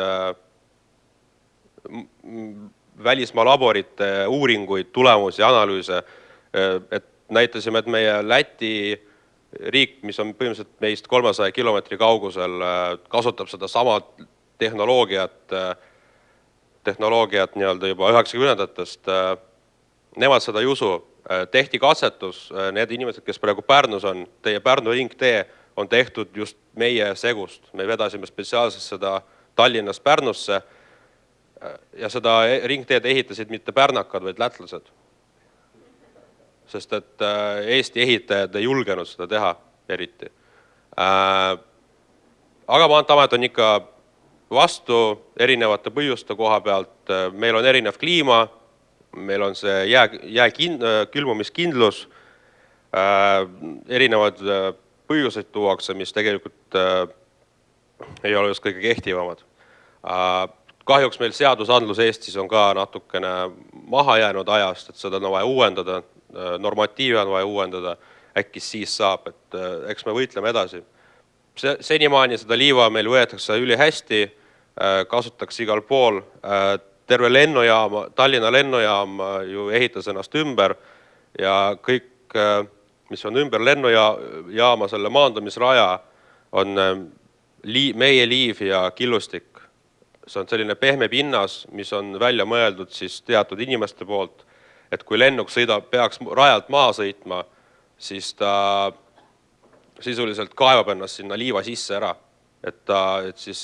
välismaa laborite uuringuid, tulemusi, analüüse, et näitasime, et meie Läti riik, mis on põhimõtteliselt meist 300 kilomeetri kaugusel, kasutab seda sama tehnoloogiat nii-öelda juba 90-ndatest. Nemad seda ei usu. Tehti katsetus, need inimesed, kes praegu Pärnus on, teie Pärnu ringtee on tehtud just meie segust. Me vedasime spetsiaalselt seda Tallinnast Pärnusse ja seda ringteed ehitasid mitte pärnakad, vaid lätlased. Sest et Eesti ehitajad ei julgenud seda teha eriti. Aga Maanteeamet on ikka vastu erinevate põhjuste koha pealt. Meil on erinev kliima, meil on see külmumiskindlus, erinevad põhjuseid tuuakse, mis tegelikult ei ole just kõige kehtivamad. Kahjuks meil seadusandlus Eestis on ka natukene maha jäänud ajast, et seda on vaja uuendada, normatiive on vaja uuendada, äkki siis saab, et eks me võitleme edasi. Senimaani seda liiva meil võetakse üli hästi, kasutatakse igal pool. Terve lennujaam, Tallinna lennujaam ju ehitas ennast ümber ja kõik, mis on ümber lennujaama, selle maandumisraja, on meie liiv ja killustik. See on selline pehme pinnas, mis on välja mõeldud siis teatud inimeste poolt, et kui lennuk peaks rajalt maha sõitma, siis ta sisuliselt kaevab ennast sinna liiva sisse ära, et siis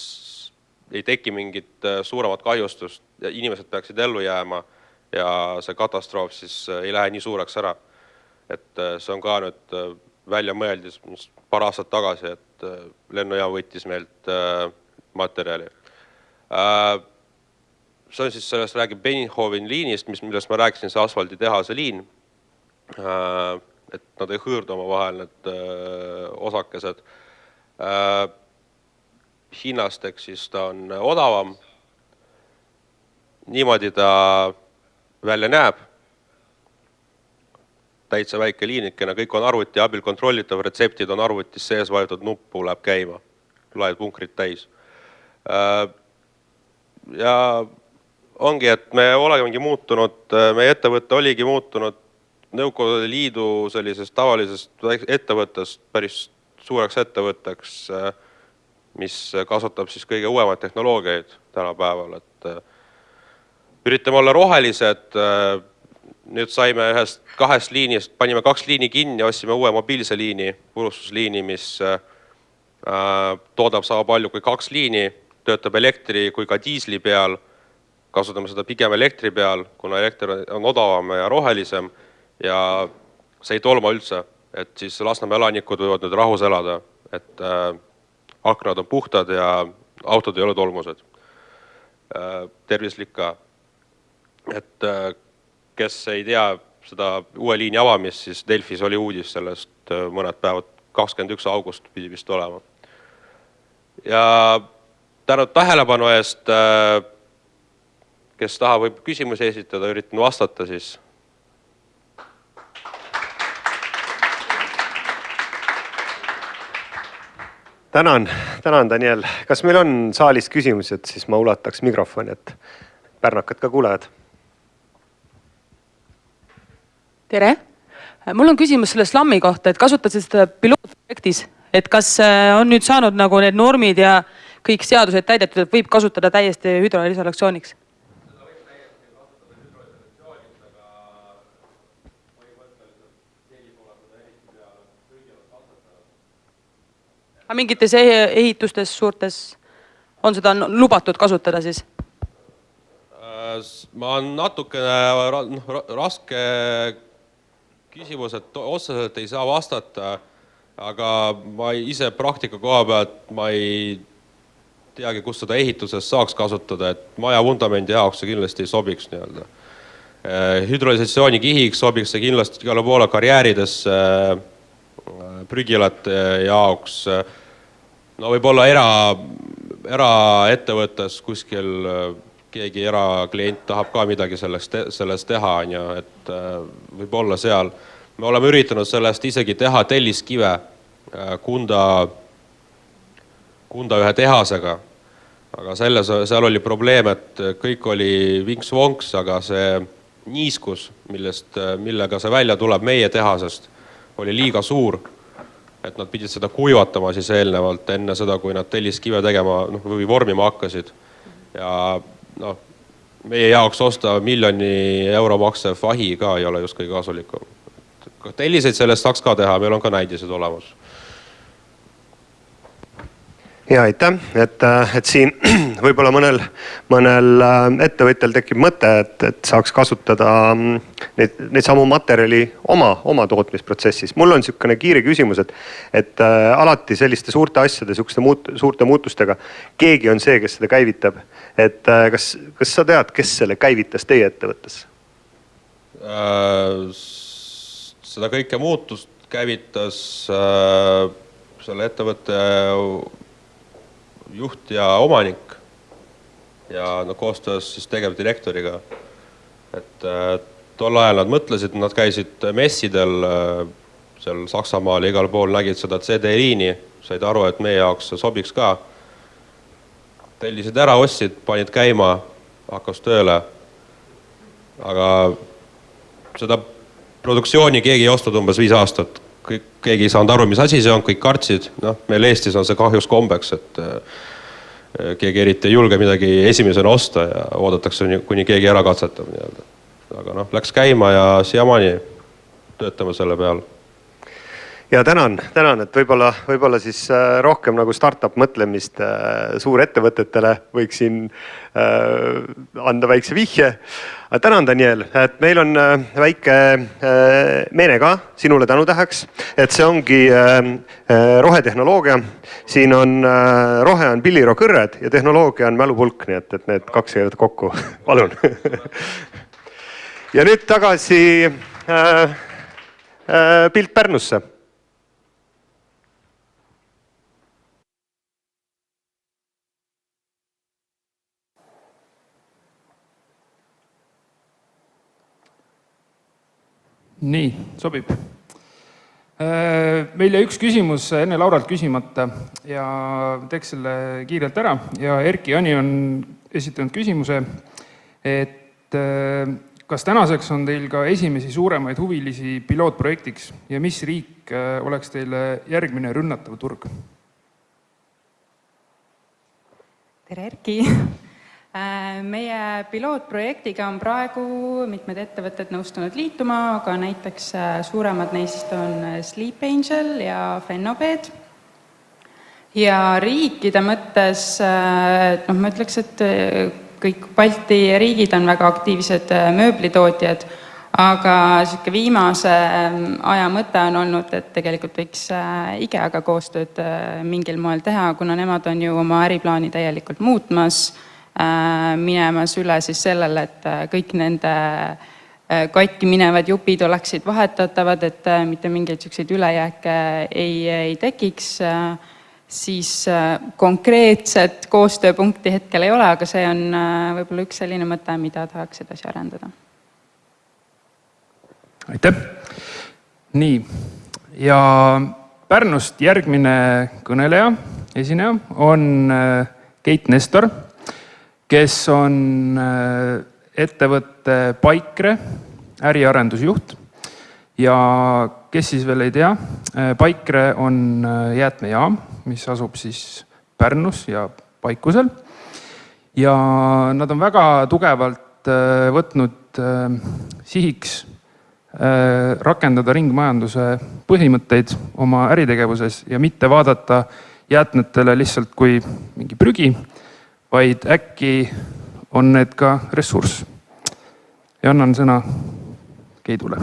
ei teki mingit suuremat kahjustust ja inimesed peaksid ellu jääma ja see katastroof siis ei lähe nii suureks ära. Et see on ka nüüd välja mõeldis paar aastat tagasi, et lennujaam võttis meilt materjali. See on siis sellest räägib Beninghoven liinist, millest ma rääkisin, see asfalditehase liin, et nad ei hõõrdu oma vahel need osakesed. Hinnast, eks siis ta on odavam. Niimoodi ta välja näeb. Täitsa väike liinikene, kõik on arvuti abil kontrollitav, retseptid on arvutis sees, vajutud nuppu läheb käima, laed punkrid täis. Ja ongi, et me olemegi muutunud, meie ettevõtte oligi muutunud Nõukogude Liidu sellisest tavalisest ettevõttest päris suureks ettevõtteks, mis kasutab siis kõige uuemaid tehnoloogiaid tänapäeval. Üritame olla rohelised, nüüd saime ühest 2 liinist, panime 2 liini kinni, ostsime uue mobiilse liini, purustusliini, mis toodab sama palju kui 2 liini, töötab elektri kui ka diisli peal, kasutame seda pigem elektri peal, kuna elekter on odavam ja rohelisem ja see ei tolma üldse, et siis Lasnamäe elanikud võivad nüüd rahus elada, et aknad on puhtad ja autod ei ole tolmused. Tervislik ka. Et kes ei tea seda uue liini avamist, siis Delfis oli uudis sellest mõned päevad, 21. august pidi vist olema. Ja tänud tähelepanu eest, kes tahab võib küsimusi esitada, üritan vastata siis. Tänan, Daniel. Kas meil on saalis küsimusi, et siis ma ulataks mikrofoni, et pärnakad ka kuulevad? Tere! Mul on küsimus selle slammi kohta, et kasutasid seda pilootprojektis, et kas on nüüd saanud nagu need normid ja kõik seadused täidetud, et võib kasutada täiesti hüdroisolatsiooniks? aga mingites ehitustes suurtes on seda lubatud kasutada siis? Ma on natukene raske küsimus, et otseselt ei saa vastata, aga ma ise praktika koha pealt ma ei teagi, kus seda ehituses saaks kasutada, et maja vundamendi jaoks see kindlasti ei sobiks nii-öelda. Hüdrolisatsiooni kihiks sobiks see kindlasti igale poole karjääridesse, prügilate jaoks. No võib-olla eraettevõttes kuskil keegi eraklient tahab ka midagi sellest teha, et võib-olla seal. Me oleme üritanud sellest isegi teha telliskive Kunda ühe tehasega, aga seal oli probleem, et kõik oli vinks-vonks, aga see niiskus, millega see välja tuleb meie tehasest, oli liiga suur, et nad pidid seda kuivatama siis eelnevalt enne seda, kui nad telliskive tegema või vormima hakkasid. Ja meie jaoks osta €1 miljoni maksev fahi ka ei ole just kõige kasulikum. Telliseid sellest saaks ka teha, meil on ka näidised olemas. Ja aitäh, et siin võib-olla mõnel ettevõtjal tekib mõte, et saaks kasutada neid samu materjali oma tootmisprotsessis. Mul on niisugune kiire küsimus, et alati selliste suurte asjade, suurte muutustega keegi on see, kes seda käivitab. Et kas sa tead, kes selle käivitas teie ettevõttes? Seda kõike muutust käivitas selle ettevõtte juht ja omanik ja koostöös siis tegevdirektoriga. Et tol ajal nad mõtlesid, nad käisid messidel seal Saksamaal ja igal pool nägid seda CD-liini, said aru, et meie jaoks sobiks ka. Tellisid ära, ostsid, panid käima, hakkas tööle. Aga seda produktsiooni keegi ei ostnud umbes 5 aastat. Keegi ei saanud aru, mis asi see on, kõik kartsid. Meil Eestis on see kahjus kombeks, et keegi eriti ei julge midagi esimesena osta ja oodatakse, kuni keegi ära katsetab. Aga läks käima ja siiamaani töötame selle peal. Ja tänan, et võib-olla siis rohkem nagu startup mõtlemist suurettevõtetele võiksin anda väikse vihje. Tänan, Daniel, et meil on väike meene ka sinule tänutäheks, et see ongi rohetehnoloogia. Siin on rohe on Pilliro kõrred ja tehnoloogia on mälupulk, nii et need kaks käivad kokku. Palun. Ja nüüd tagasi pilt Pärnusse. Nii, sobib. Meil jäi üks küsimus enne Lauralt küsimata ja teeks selle kiirelt ära. Ja Erki Ani on esitanud küsimuse, et kas tänaseks on teil ka esimesi suuremaid huvilisi pilootprojektiks ja mis riik oleks teile järgmine rünnatav turg? Tere, Erki! Meie pilootprojektiga on praegu mitmed ettevõtted nõustunud liituma, aga näiteks suuremad neist on Sleep Angel ja Fennobed. Ja riikide mõttes, ma ütleks, et kõik Balti riigid on väga aktiivsed mööblitootjad, aga viimase aja mõte on olnud, et tegelikult võiks IKEA-ga koostööd mingil moel teha, kuna nemad on ju oma äriplaani täielikult muutmas, minemas üle siis sellele, et kõik nende katki minevad jupid oleksid vahetatavad, et mitte mingeid selliseid ülejääke ei tekiks, siis konkreetset koostööpunkti hetkel ei ole, aga see on võib-olla üks selline mõte, mida tahaks edasi arendada. Aitäh! Nii, ja Pärnust järgmine kõneleja, esineja on Keit Nestor, kes on ettevõtte Paikre äriarendusjuht ja kes siis veel ei tea, Paikre on jäätmejaam, mis asub siis Pärnus ja Paikusel ja nad on väga tugevalt võtnud sihiks rakendada ringmajanduse põhimõtteid oma äritegevuses ja mitte vaadata jäätmetele lihtsalt kui mingi prügi, vaid äkki on need ka ressurss. Ja annan sõna Keidule.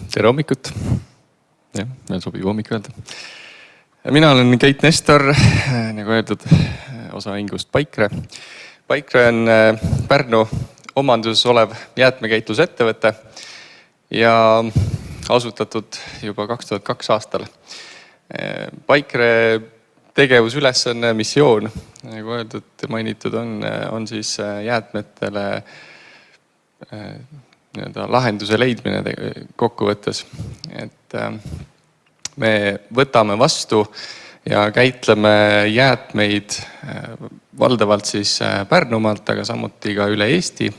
Tere hommikut. Jah, meil sobib hommik öelda. Mina olen Keit Nestor, nagu öeldud, osaühingust Paikre. Paikre on Pärnu omanduses olev jäätmekäitlusettevõte ja asutatud juba 2002 aastal. Paikre tegevusülesanne, missioon, nagu öeldud, mainitud on siis jäätmetele lahenduse leidmine kokkuvõttes. Et me võtame vastu ja käitleme jäätmeid valdavalt siis Pärnumaalt, aga samuti ka üle Eesti.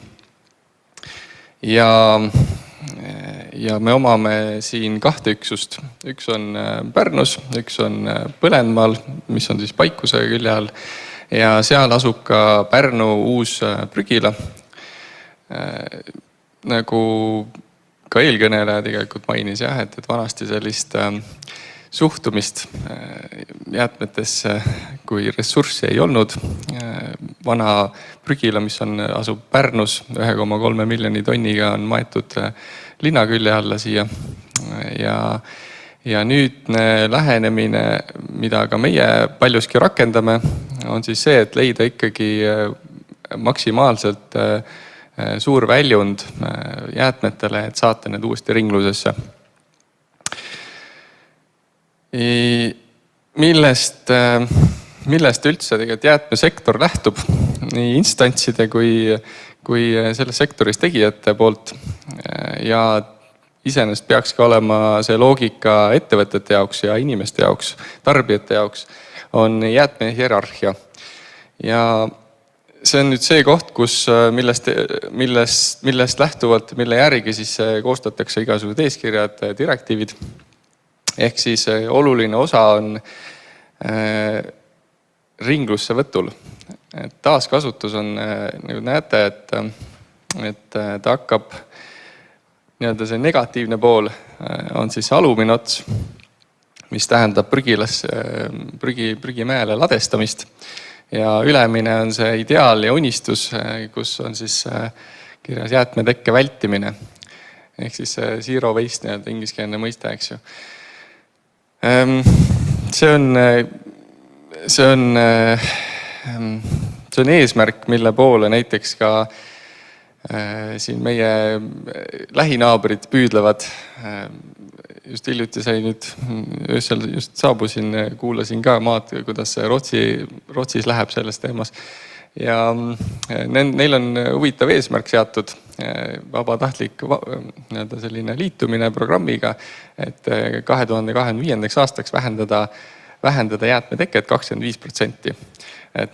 Ja me omame siin 2 üksust. Üks on Pärnus, üks on Põlendmaal, mis on siis Paikuse külje all. Ja seal asub ka Pärnu uus prügila. Nagu ka eelkõneleja tegelikult mainis, et vanasti sellist suhtumist jäätmetesse kui ressurssi ei olnud. Vana prügila, mis asub Pärnus 1,3 miljoni tonniga, on maetud linna külje alla siia. Ja nüüdne lähenemine, mida ka meie paljuski rakendame, on siis see, et leida ikkagi maksimaalselt suur väljund jäätmetele, et saata need uuesti ringlusesse. Millest üldse tegelikult jäätmesektor lähtub nii instantside kui selles sektoris tegijate poolt. Ja iseenesest peaks ka olema see loogika ettevõtete jaoks ja inimeste jaoks, tarbijate jaoks, on jäätmehierarhia. Ja see on nüüd see koht, millest lähtuvalt, mille järgi siis koostatakse igasugused eeskirjad, direktiivid. Ehk siis oluline osa on ringlusse võtul. Taaskasutus on, nagu näete, et ta hakkab, see negatiivne pool on siis alumine ots, mis tähendab prügimäele ladestamist. Ja ülemine on see ideaal ja unistus, kus on siis kirjas jäätmetekke vältimine. Ehk siis zero waste, ingliskeelne mõiste, eks ju. See on eesmärk, mille poole näiteks ka siin meie lähinaabrid püüdlevad. Just hiljuti sai nüüd, öösel just saabusin, kuulasin ka maad, kuidas Rootsis läheb selles teemas. Ja neil on huvitav eesmärk seatud, vabatahtlik selline liitumine programmiga, et 2025. aastaks vähendada jäätmeteket 25%. Et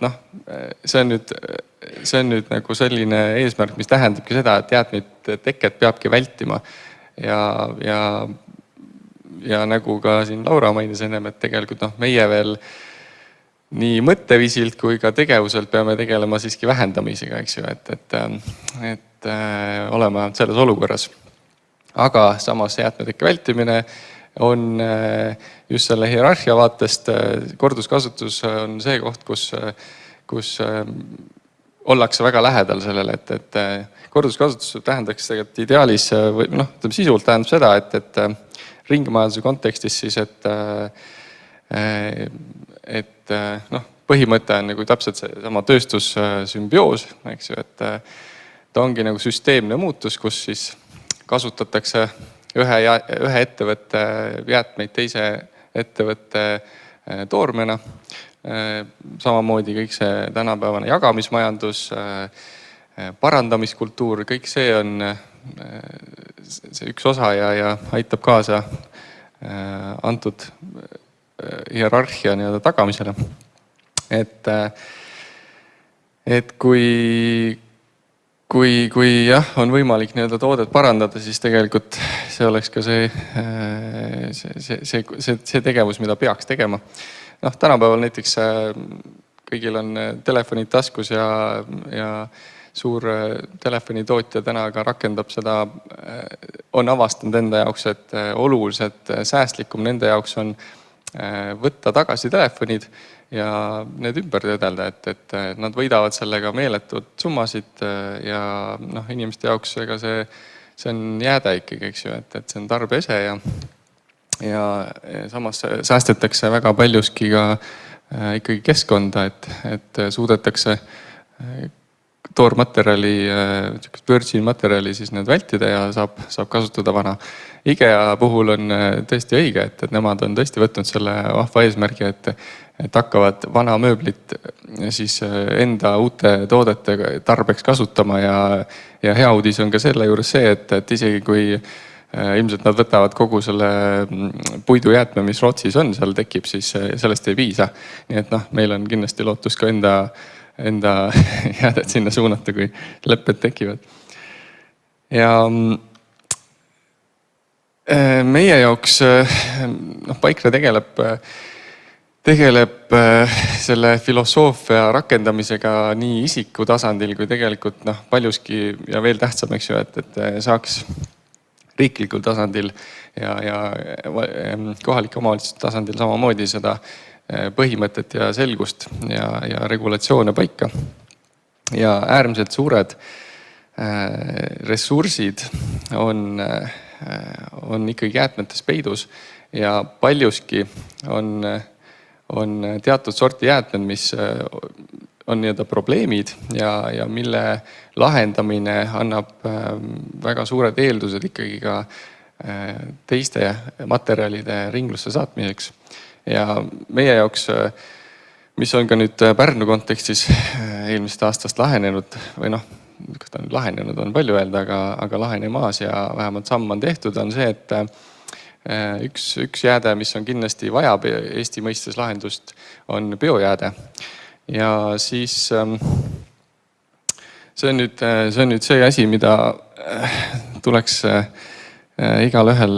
see on nüüd nagu selline eesmärk, mis tähendabki seda, et jäätmeteket peabki vältima. Ja nagu ka siin Laura mainis ennem, et tegelikult meie veel nii mõttevisilt kui ka tegevuselt peame tegelema siiski vähendamisega, eks ju, et olema selles olukorras. Aga samas jäätmetekke vältimine on just selle hierarhia vaatest, korduskasutus on see koht, kus ollakse väga lähedal sellele, et korduskasutus tähendaks tegelikult ideaalis, sisult tähendab seda, et ringmajanduse kontekstis siis, et põhimõte on nagu täpselt see sama tööstussümbioos, eks ju, et ta ongi nagu süsteemne muutus, kus siis kasutatakse ühe ettevõtte jäätmeid teise ettevõtte toormena. Samamoodi kõik see tänapäevane jagamismajandus, parandamiskultuur, kõik see on see üks osa ja aitab kaasa antud hierarhia tagamisele. Et kui on võimalik toodet parandada, siis tegelikult see oleks ka see tegevus, mida peaks tegema. Tänapäeval näiteks kõigil on telefonid taskus ja suur telefonitootja täna ka rakendab seda on avastanud enda jaoks, et oluliselt säästlikum nende jaoks on võtta tagasi telefonid ja need ümber töödelda, et nad võidavad sellega meeletud summasid ja noh, inimeste jaoks ega see on jääde ikkagi, eks ju, et see on tarbeese ja samas säästetakse väga paljuski ka ikkagi keskkonda, et suudetakse toormaterjali, virgin materjali siis need vältida ja saab kasutada vana. IKEA puhul on tõesti õige, et nemad on tõesti võtnud selle vahva eesmärgi, et hakkavad vana mööblit siis enda uute toodete tarbeks kasutama ja hea uudis on ka selle juures see, et isegi kui ilmselt nad võtavad kogu selle puidujäätme, mis Rootsis on, seal tekib, siis sellest ei piisa. Nii et noh, meil on kindlasti lootus ka enda jäädet sinna suunata, kui lepped tekivad. Ja meie jaoks Paikre tegeleb selle filosoofia rakendamisega nii isiku tasandil kui tegelikult paljuski ja veel tähtsam, eks ju, et saaks riiklikul tasandil ja kohalike omavalitsuste tasandil samamoodi seda põhimõtet ja selgust ja regulatsioone paika. Ja äärmiselt suured ressursid on ikkagi jäätmetes peidus ja paljuski on teatud sorti jäätmed, mis on nii-öelda probleemid ja mille lahendamine annab väga suured eeldused ikkagi ka teiste materjalide ringlusse saatmiseks. Ja meie jaoks, mis on ka nüüd Pärnu kontekstis eelmist aastast lahenenud, või kas ta nüüd lahenenud on palju öelda, aga lahenemaas ja vähemalt samm on tehtud, on see, et üks jääde, mis on kindlasti vajab Eesti mõistes lahendust, on biojääde. Ja siis see on nüüd see asi, mida tuleks igal ühel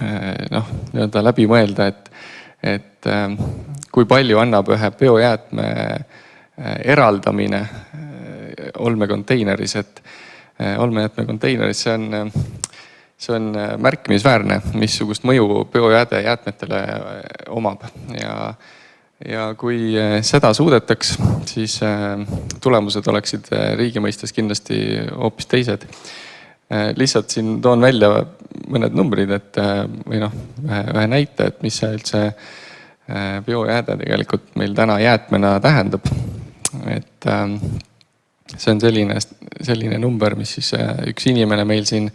nii-öelda läbi mõelda, et kui palju annab ühe biojäätme eraldamine olmekonteineris, et olmejäätmekonteineris see on märkimisväärne, missugust mõju biojääde jäätmetele omab. Ja kui seda suudetaks, siis tulemused oleksid riigi mõistes kindlasti hoopis teised. Lihtsalt siin toon välja mõned numbrid, või ühe näite, et mis see üldse biojääde tegelikult meil täna jäätmena tähendab. Et see on selline number, mis siis üks inimene meil siin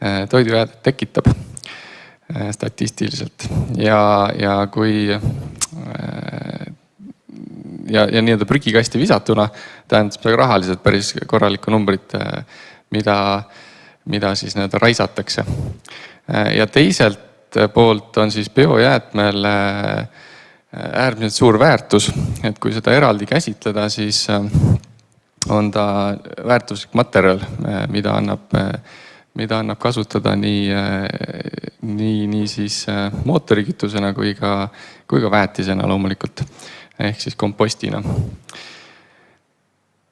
toidujäädet tekitab statistiliselt. Ja kui ja nii-öelda prügikasti visatuna tähendab seda rahaliselt päris korralikku numbrit, mida siis nii-öelda raisatakse. Ja teiselt poolt on siis biojäätmel äärmiselt suur väärtus, et kui seda eraldi käsitleda, siis on ta väärtuslik materjal, mida annab kasutada nii siis mootorikütusena kui ka väetisena loomulikult, ehk siis kompostina.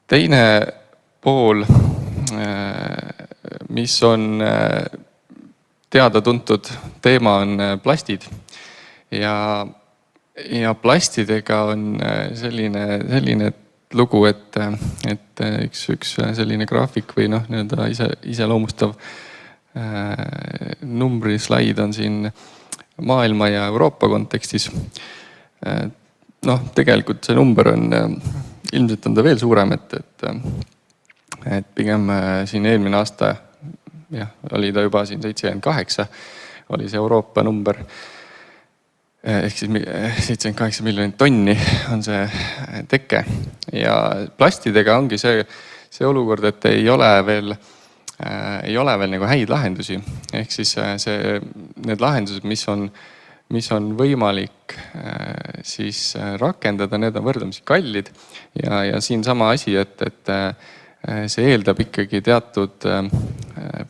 Teine pool, mis on teada-tuntud teema, on plastid. Ja plastidega on selline lugu, et üks selline graafik või nii-öelda iseloomustav numbrislaid on siin maailma ja Euroopa kontekstis. Tegelikult see number on, ilmselt on ta veel suurem, et pigem siin eelmine aasta, oli ta juba siin 78, oli see Euroopa number, ehk siis 78 miljonit tonni on see teke. Ja plastidega ongi see olukord, et ei ole veel nagu häid lahendusi. Ehk siis need lahendused, mis on võimalik siis rakendada, need on võrdlemisi kallid. Ja siin sama asi, et see eeldab ikkagi teatud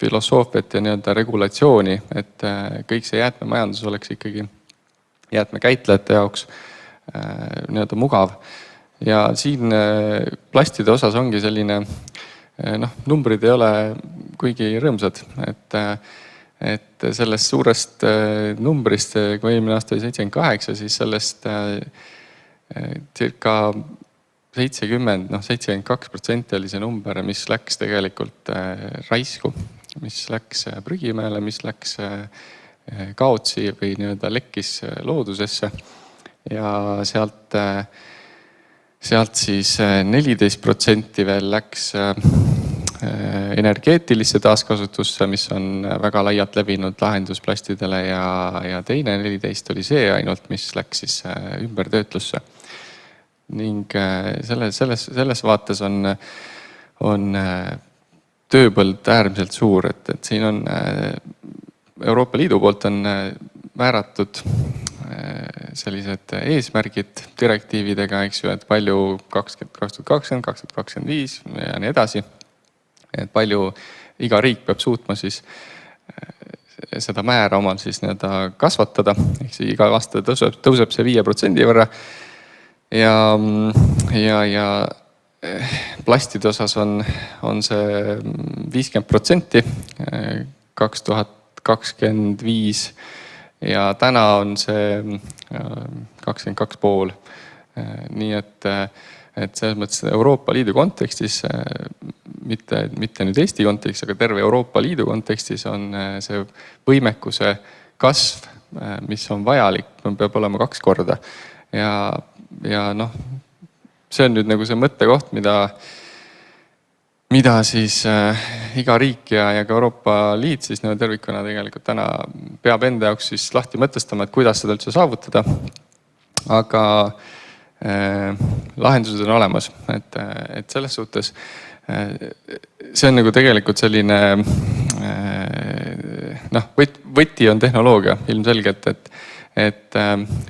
filosoofiat ja nii-öelda regulatsiooni, et kõik see jäätmemajandus oleks ikkagi jäätmekäitlejate jaoks nii-öelda mugav. Ja siin plastide osas ongi selline, numbrid ei ole kuigi rõõmsad, et sellest suurest numbrist, kui eelmine aasta oli 78, siis sellest circa 72% oli see number, mis läks tegelikult raisku, mis läks prügimäele, mis läks kaotsi või nii-öelda lekkis loodusesse ja sealt siis 14% veel läks energeetilisse taaskasutusse, mis on väga laialt levinud lahendus plastidele ja teine 14 oli see ainult, mis läks siis ümbertöötlusse. Ning selles vaates on tööpõld äärmiselt suur, et siin on Euroopa Liidu poolt on määratud sellised eesmärgid direktiividega, eks ju, et palju 2020, 2025 ja nii edasi. Et palju iga riik peab suutma siis seda määra omal siis nii-öelda kasvatada, ehk siis iga aasta tõuseb see 5% võrra. Ja plastide osas on see 50% 2025 ja täna on see 22,5. Nii et selles mõttes Euroopa Liidu kontekstis, mitte nüüd Eesti kontekstis, aga terve Euroopa Liidu kontekstis on see võimekuse kasv, mis on vajalik, peab olema 2 korda. Ja noh, see on nüüd nagu see mõttekoht, mida siis iga riik ja ka Euroopa Liit siis tervikuna tegelikult täna peab enda jaoks siis lahti mõtestama, et kuidas seda üldse saavutada. Aga lahendused on olemas, et selles suhtes see on nagu tegelikult selline võti on tehnoloogia ilmselgelt, et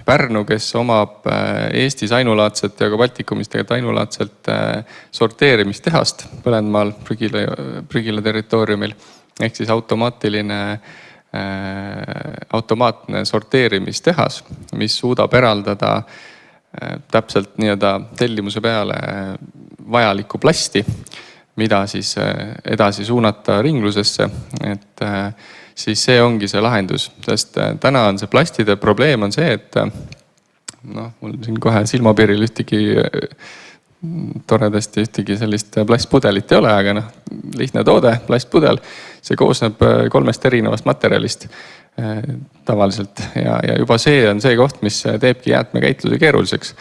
Pärnu, kes omab Eestis ainulaadset ja ka Baltikumis tegelikult ainulaadselt sorteerimistehast Põlendmaal prügila territooriumil, ehk siis automaatne sorteerimistehas, mis suudab eraldada täpselt nii-öelda tellimuse peale vajalikku plasti, mida siis edasi suunata ringlusesse, et siis see ongi see lahendus, sest täna on see plastide probleem on see, et mul siin kohe silmapiiril toredasti ühtegi sellist plastpudelit ei ole, aga lihtne toode, plastpudel, see koosneb 3 erinevast materjalist tavaliselt ja juba see on see koht, mis teebki jäätmekäitluse keeruliseks.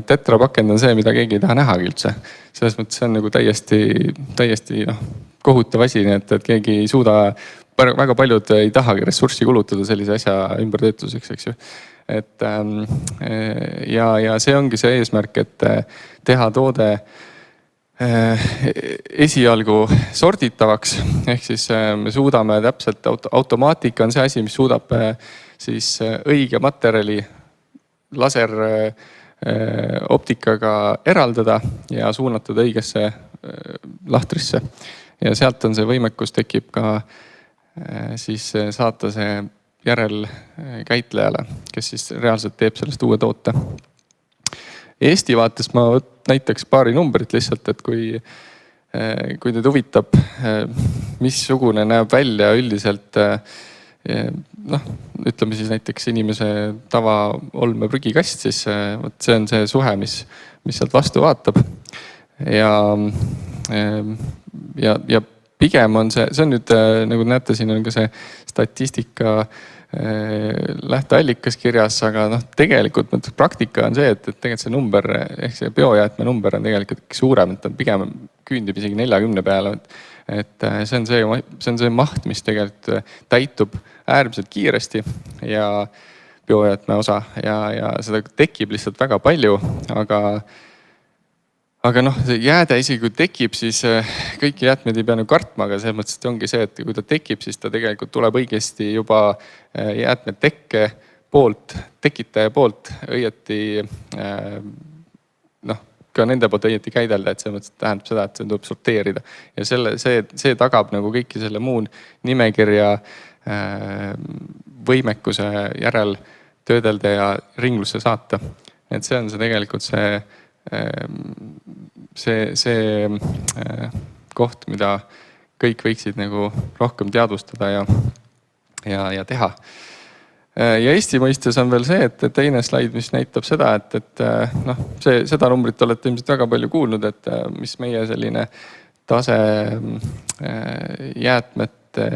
Tetrapakend on see, mida keegi ei taha nähagi üldse. Selles mõttes see on nagu täiesti kohutav asi, et keegi ei suuda, väga paljud ei tahagi ressurssi kulutada sellise asja ümbertöötluseks, eks ju. Ja see ongi see eesmärk, et teha toode esialgu sorditavaks, ehk siis me suudame täpselt, automaatika on see asi, mis suudab siis õige materjali laser optikaga eraldada ja suunatud õigesse lahtrisse. Ja sealt on see võimekus tekib ka siis saata see järelkäitlejale, kes siis reaalselt teeb sellest uue toote. Eesti vaates ma näiteks paari numbrit lihtsalt, et kui teid huvitab, missugune näeb välja üldiselt, ütleme siis näiteks inimese tava olme prügikast, siis see on see suhe, mis sealt vastu vaatab. Ja pigem on see on nüüd, nagu näete, siin on ka see statistika lähteallikas kirjas, aga tegelikult praktika on see, et tegelikult see number, ehk see biojäätme number on tegelikult suurem, et ta pigem küündib isegi 40 peale. Et see on see maht, mis tegelikult täitub äärmiselt kiiresti ja biojäätme osa ja seda tekib lihtsalt väga palju, aga see jääde isegi kui tekib, siis kõiki jäätmeid ei pea kartma, aga selles mõttes, et ongi see, et kui ta tekib, siis ta tegelikult tuleb õigesti juba jäätmetekke poolt, tekitaja poolt õieti, ka nende poolt õieti käidelda, et selles mõttes tähendab seda, et see tuleb sorteerida. Ja see tagab nagu kõiki selle muun nimekirja võimekuse järel töödelda ja ringlusse saata. Et see on see tegelikult see koht, mida kõik võiksid nagu rohkem teadvustada ja teha. Ja Eesti mõistes on veel see, et teine slaid, mis näitab seda, et noh, seda numbrit olete ilmselt väga palju kuulnud, et mis meie selline tase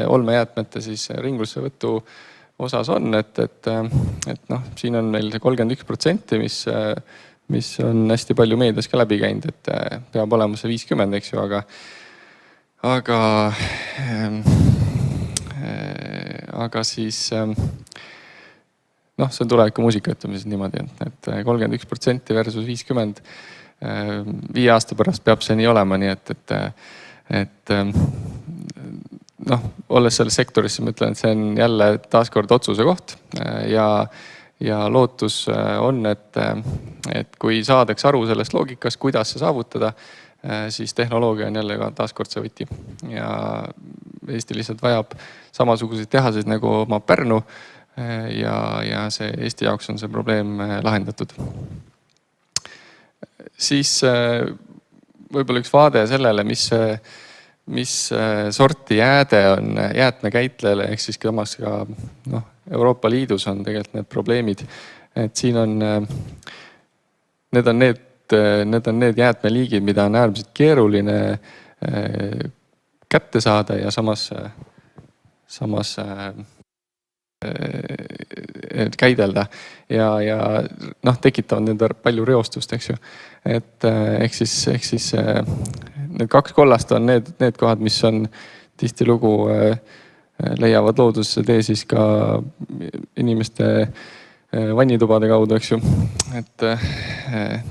olmejäätmete siis ringlussevõtu osas on, et noh, siin on meil see 31%, mis on hästi palju meedias ka läbi käinud, et peab olema see 50, eks ju, aga siis noh, see on tuleviku muusika, ütleme siis niimoodi, et 31% versus 50, 5 aasta pärast peab see nii olema, nii et noh, olles selles sektoris, ma ütlen, et see on jälle taaskord otsuse koht ja lootus on, et kui saadaks aru sellest loogikast, kuidas see saavutada, siis tehnoloogia on jälle ka taaskord see võti. Ja Eesti lihtsalt vajab samasuguseid tehaseid nagu oma Pärnu ja see Eesti jaoks on see probleem lahendatud. Siis võib-olla üks vaade sellele, mis sorti jääde on jäätmekäitlejale, ehk siis samas ka Euroopa Liidus on tegelikult need probleemid, et siin on, need on need jäätmeliigid, mida on äärmiselt keeruline kätte saada ja samas käidelda ja noh, tekitavad nende palju reostust, eks ju. Et ehk siis need 2 kollast on need kohad, mis on tihtilugu leiavad loodusse tee siis ka inimeste vannitubade kaudu, eks ju. Et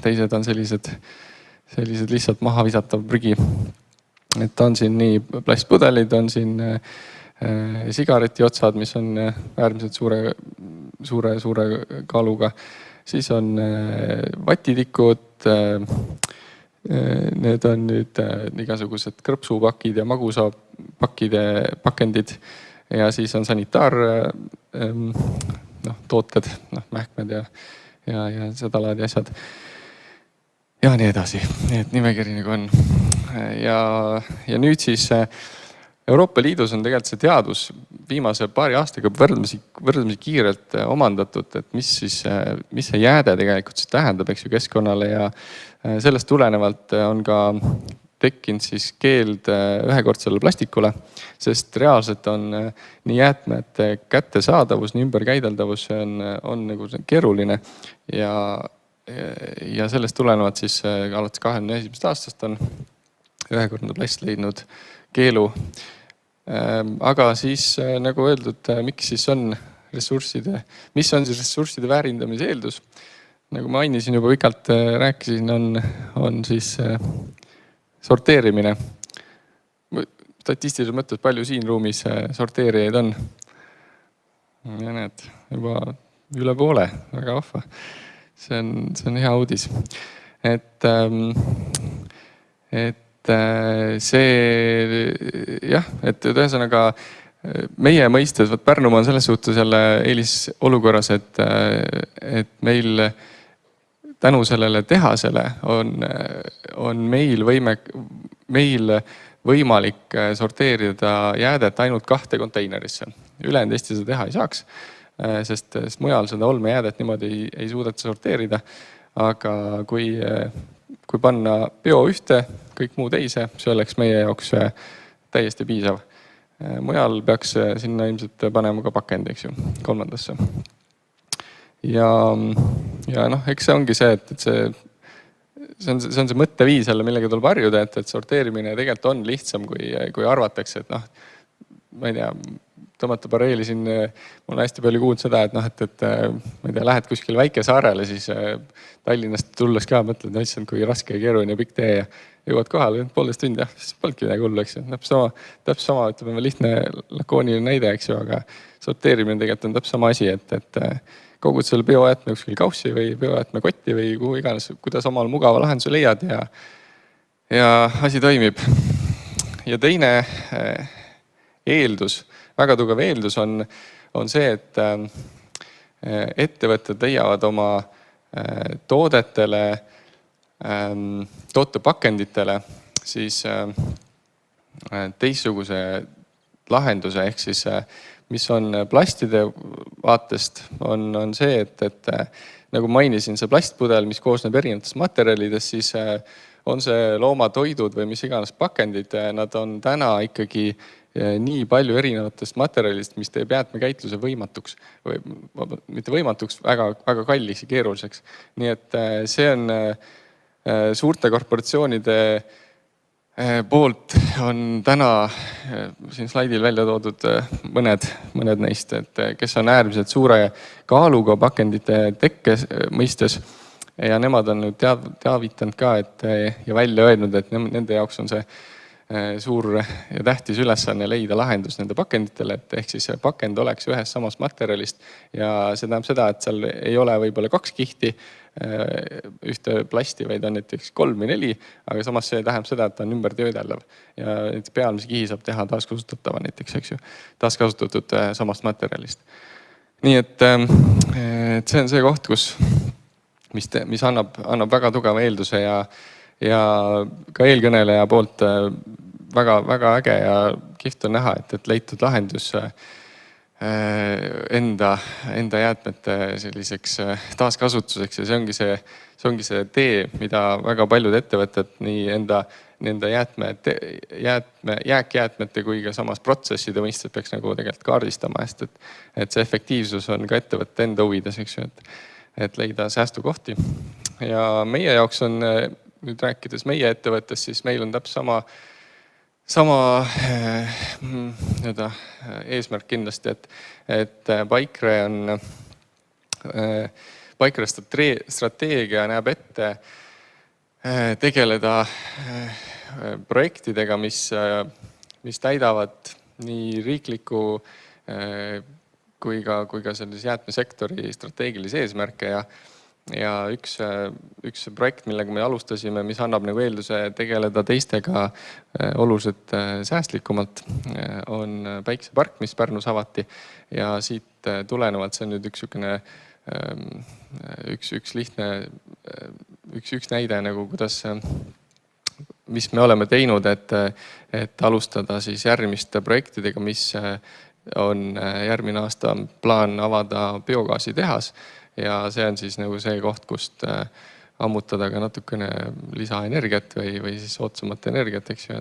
teised on sellised lihtsalt maha visatav prügi. Et on siin nii plastpudelid, on siin sigareti otsad, mis on äärmiselt suure kaaluga. Siis on vatitikud, need on nüüd igasugused krõpsupakid ja magusapakendid ja siis on sanitaartooted, mähkmed ja seda laadi asjad. Ja nii edasi, need nimekiri nagu on. Ja nüüd siis Euroopa Liidus on tegelikult see teadus viimase paari aastaga võrdlemisi kiirelt omandatud, et mis see jääde tegelikult siis tähendab, eks ju, keskkonnale ja sellest tulenevalt on ka tekkinud siis keeld ühekordsele plastikule, sest reaalselt on nii jäätmete kättesaadavus, nii ümberkäideldavus on nagu keeruline ja sellest tulenevalt siis alates 2021. aastast on ühekordne plast leidnud keelu. Aga siis nagu öeldud, mis on siis ressursside väärindamise eeldus? Nagu ma mainisin juba pikalt rääkisin, on siis sorteerimine. Statistiliselt mõttes palju siin ruumis sorteerijaid on. Ja näed, juba üle poole, väga vahva. See on hea uudis. Et ühesõnaga meie mõistes, Pärnumaa on selles suhtes jälle eelisolukorras, et meil tänu sellele tehasele on meil võimalik sorteerida jäädet ainult 2 konteinerisse. Ülejäänud Eesti seda teha ei saaks, sest mujal seda olmejäädet niimoodi ei suudeta sorteerida. Aga kui panna bio ühte, kõik muu teise, see oleks meie jaoks täiesti piisav. Mujal peaks sinna ilmselt panema ka pakendi, eks ju, 3. Ja eks see ongi see, et see on see mõtteviis jälle, millega tuleb harjuda, et sorteerimine tegelikult on lihtsam, kui arvatakse, et ma ei tea, tõmmata pareeli siin, mul on hästi palju kuulnud seda, et ma ei tea, lähed kuskil väikesaarele, siis Tallinnast tulles ka mõtled, kui raske ja keeruline ja pikk tee ja jõuad kohale, 1,5 tundi, siis polnudki midagi hullu, eks ju. Täpselt sama, ütleme lihtne lakooniline näide, eks ju, aga sorteerimine tegelikult on täpselt sama asi, et kogud selle biojäätme kuskil kaussi või biojäätme kotti või kuhu iganes, kuidas omal mugava lahenduse leiad ja asi toimib. Ja teine eeldus, väga tugev eeldus on see, et ettevõtted leiavad oma toodetele, tootepakenditele siis teistsuguse lahenduse, ehk siis mis on plastide vaatest, on see, et nagu mainisin, see plastpudel, mis koosneb erinevatest materjalidest, siis on see loomatoidud või mis iganes pakendid, nad on täna ikkagi nii palju erinevatest materjalist, mis teeb jäätmekäitluse võimatuks või mitte võimatuks, väga, väga kallis ja keeruliseks. Nii et see on suurte korporatsioonide poolt on täna siin slaidil välja toodud mõned neist, et kes on äärmiselt suure kaaluga pakendite tekke mõistes ja nemad on nüüd teavitanud ka ja välja öelnud, et nende jaoks on see suur ja tähtis ülesanne leida lahendus nende pakenditele, et ehk siis see pakend oleks ühest samast materjalist ja see tähendab seda, et seal ei ole võib-olla 2 kihti ühte plasti, vaid on näiteks 3 või 4, aga samas see tähendab seda, et ta on ümber töödeldav ja pealmise kihi saab teha taaskasutatava näiteks, eks ju, taaskasutatud samast materjalist. Nii et see on see koht, mis annab väga tugeva eelduse ja ka eelkõneleja poolt väga, väga äge ja kihvt on näha, et leitud lahendus enda jäätmete selliseks taaskasutuseks ja see ongi see tee, mida väga paljud ettevõtted nii enda jääkjäätmete kui ka samas protsesside mõistes peaks nagu tegelikult kaardistama, sest et see efektiivsus on ka ettevõtte enda huvides, eks ju, et leida säästukohti. Ja meie jaoks on, nüüd rääkides meie ettevõttest, siis meil on täpselt sama eesmärk kindlasti, et Paikre strateegia näeb ette tegeleda projektidega, mis täidavad nii riikliku kui ka sellise jäätmesektori strateegilisi eesmärke ja üks projekt, millega me alustasime, mis annab nagu eelduse tegeleda teistega oluliselt säästlikumalt, on päiksepark, mis Pärnus avati ja siit tulenevalt see on nüüd üks näide nagu kuidas, mis me oleme teinud, et alustada siis järgmiste projektidega, mis on järgmine aasta plaan avada biogaasitehas ja see on siis nagu see koht, kust ammutada ka natukene lisaenergiat või siis soodsamat energiat, eks ju,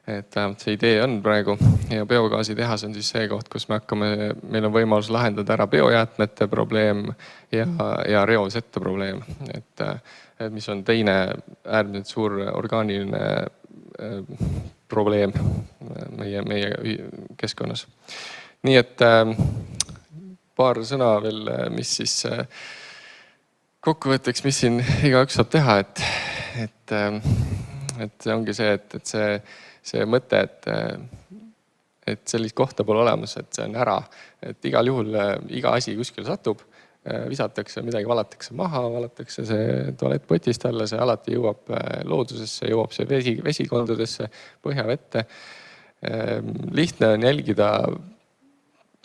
et vähemalt see idee on praegu ja biogaasitehas on siis see koht, kus meil on võimalus lahendada ära biojäätmete probleem ja reovesete probleem, et mis on teine äärmiselt suur orgaaniline probleem meie keskkonnas. Nii et paar sõna veel, mis siis kokkuvõtteks, mis siin igaüks saab teha, et see ongi see, et see mõte, et sellist kohta pole olemas, et see on ära, et igal juhul iga asi kuskil satub, visatakse, midagi valatakse maha, valatakse see tualettpotist alla, see alati jõuab loodusesse, jõuab see vesikondadesse, põhjavette. Lihtne on jälgida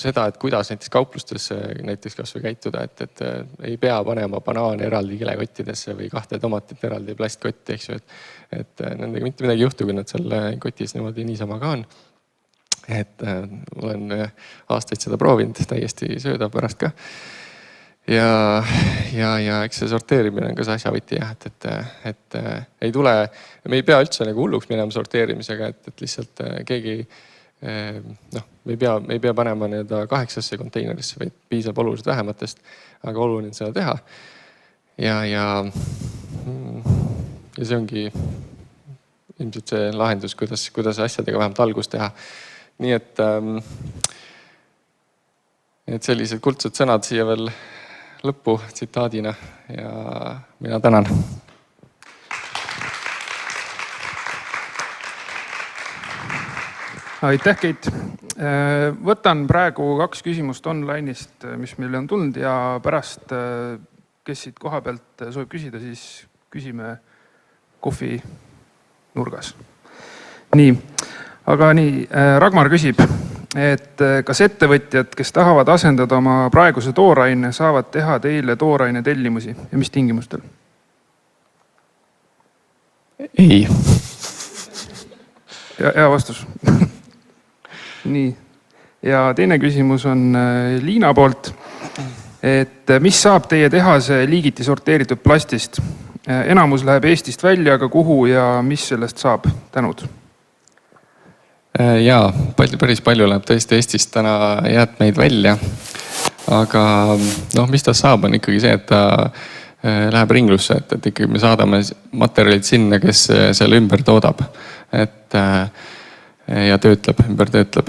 seda, et kuidas näiteks kauplustesse näiteks kas või käituda, et ei pea panema banaane eraldi kilekottidesse või 2 tomatit eraldi plastkotti, eks ju, et nendega mitte midagi juhtu, kui nad seal kotis niisama ka on. Et olen aastaid seda proovinud, täiesti sööda pärast ka. Ja eks see sorteerimine on ka see asjavõti jah, et ei tule, me ei pea üldse nagu hulluks minema sorteerimisega, et lihtsalt keegi me ei pea panema 8 konteinerisse, vaid piisab oluliselt vähematest, aga oluline seda teha. Ja see ongi ilmselt see lahendus, kuidas asjadega vähemalt algust teha. Nii et sellised kuldsed sõnad siia veel lõppu tsitaadina ja mina tänan. Aitäh, Keit. Võtan praegu 2 küsimust online'ist, mis meile on tulnud ja pärast, kes siit koha pealt soovib küsida, siis küsime kohvi nurgas. Nii, aga Ragmar küsib, et kas ettevõtjad, kes tahavad asendada oma praeguse tooraine, saavad teha teile tooraine tellimusi ja mis tingimustel? Ei. hea vastus. Nii, ja teine küsimus on Liina poolt. Et mis saab teie tehase liigiti sorteeritud plastist? Enamus läheb Eestist välja, aga kuhu ja mis sellest saab? Tänud. Jaa, päris palju läheb tõesti Eestist täna jäätmeid välja. Aga mis ta saab, on ikkagi see, et ta läheb ringlusse, et ikkagi me saadame materjalid sinna, kes selle ümber toodab. Ja ümber töötleb.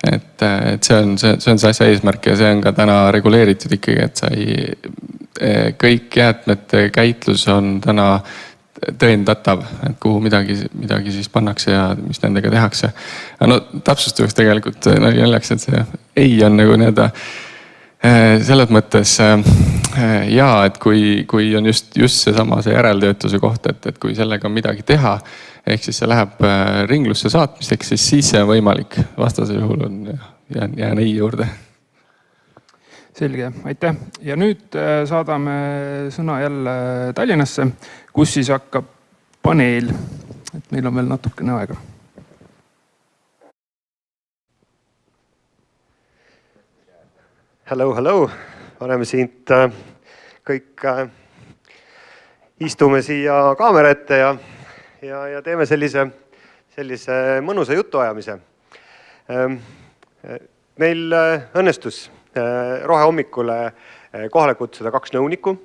Et see on see asja eesmärk ja see on ka täna reguleeritud ikkagi, et kõik jäätmete käitlus on täna tõendatav, et kuhu midagi siis pannakse ja mis nendega tehakse. Täpsustuseks tegelikult jälleks, et see ei on nagu selles mõttes et kui on just seesama see järeltöötluse koht, et kui sellega on midagi teha, ehk siis see läheb ringlusse saatmiseks, siis see on võimalik. Vastasel juhul jään ei juurde. Selge, aitäh. Ja nüüd saadame sõna jälle Tallinnasse, kus siis hakkab paneel. Et meil on veel natukene aega. Hello. Oleme siit kõik istume siia kaamera ette ja teeme sellise mõnusa jutuajamise. Meil õnnestus rohehommikule kohale kutsuda 2 nõunikku.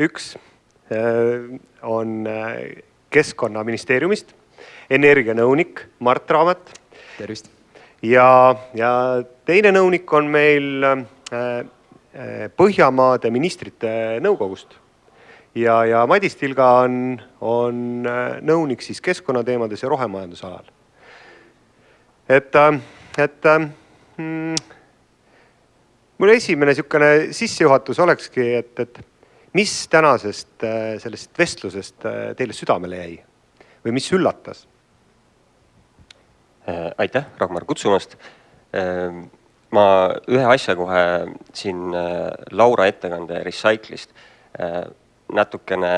Üks on Keskkonnaministeeriumist, energianõunik Mart Raamat. Tervist. Ja teine nõunik on meil Põhjamaade ministrite nõukogust. Ja Madis Tilga on nõunik siis keskkonnateemades ja rohemajandusalal. Mul esimene niisugune sissejuhatus olekski, et mis tänasest sellest vestlusest teile südamele jäi või mis üllatas? Aitäh, Ragmar, kutsumast. Ma ühe asja kohe siin Laura ettekande Recyclist natukene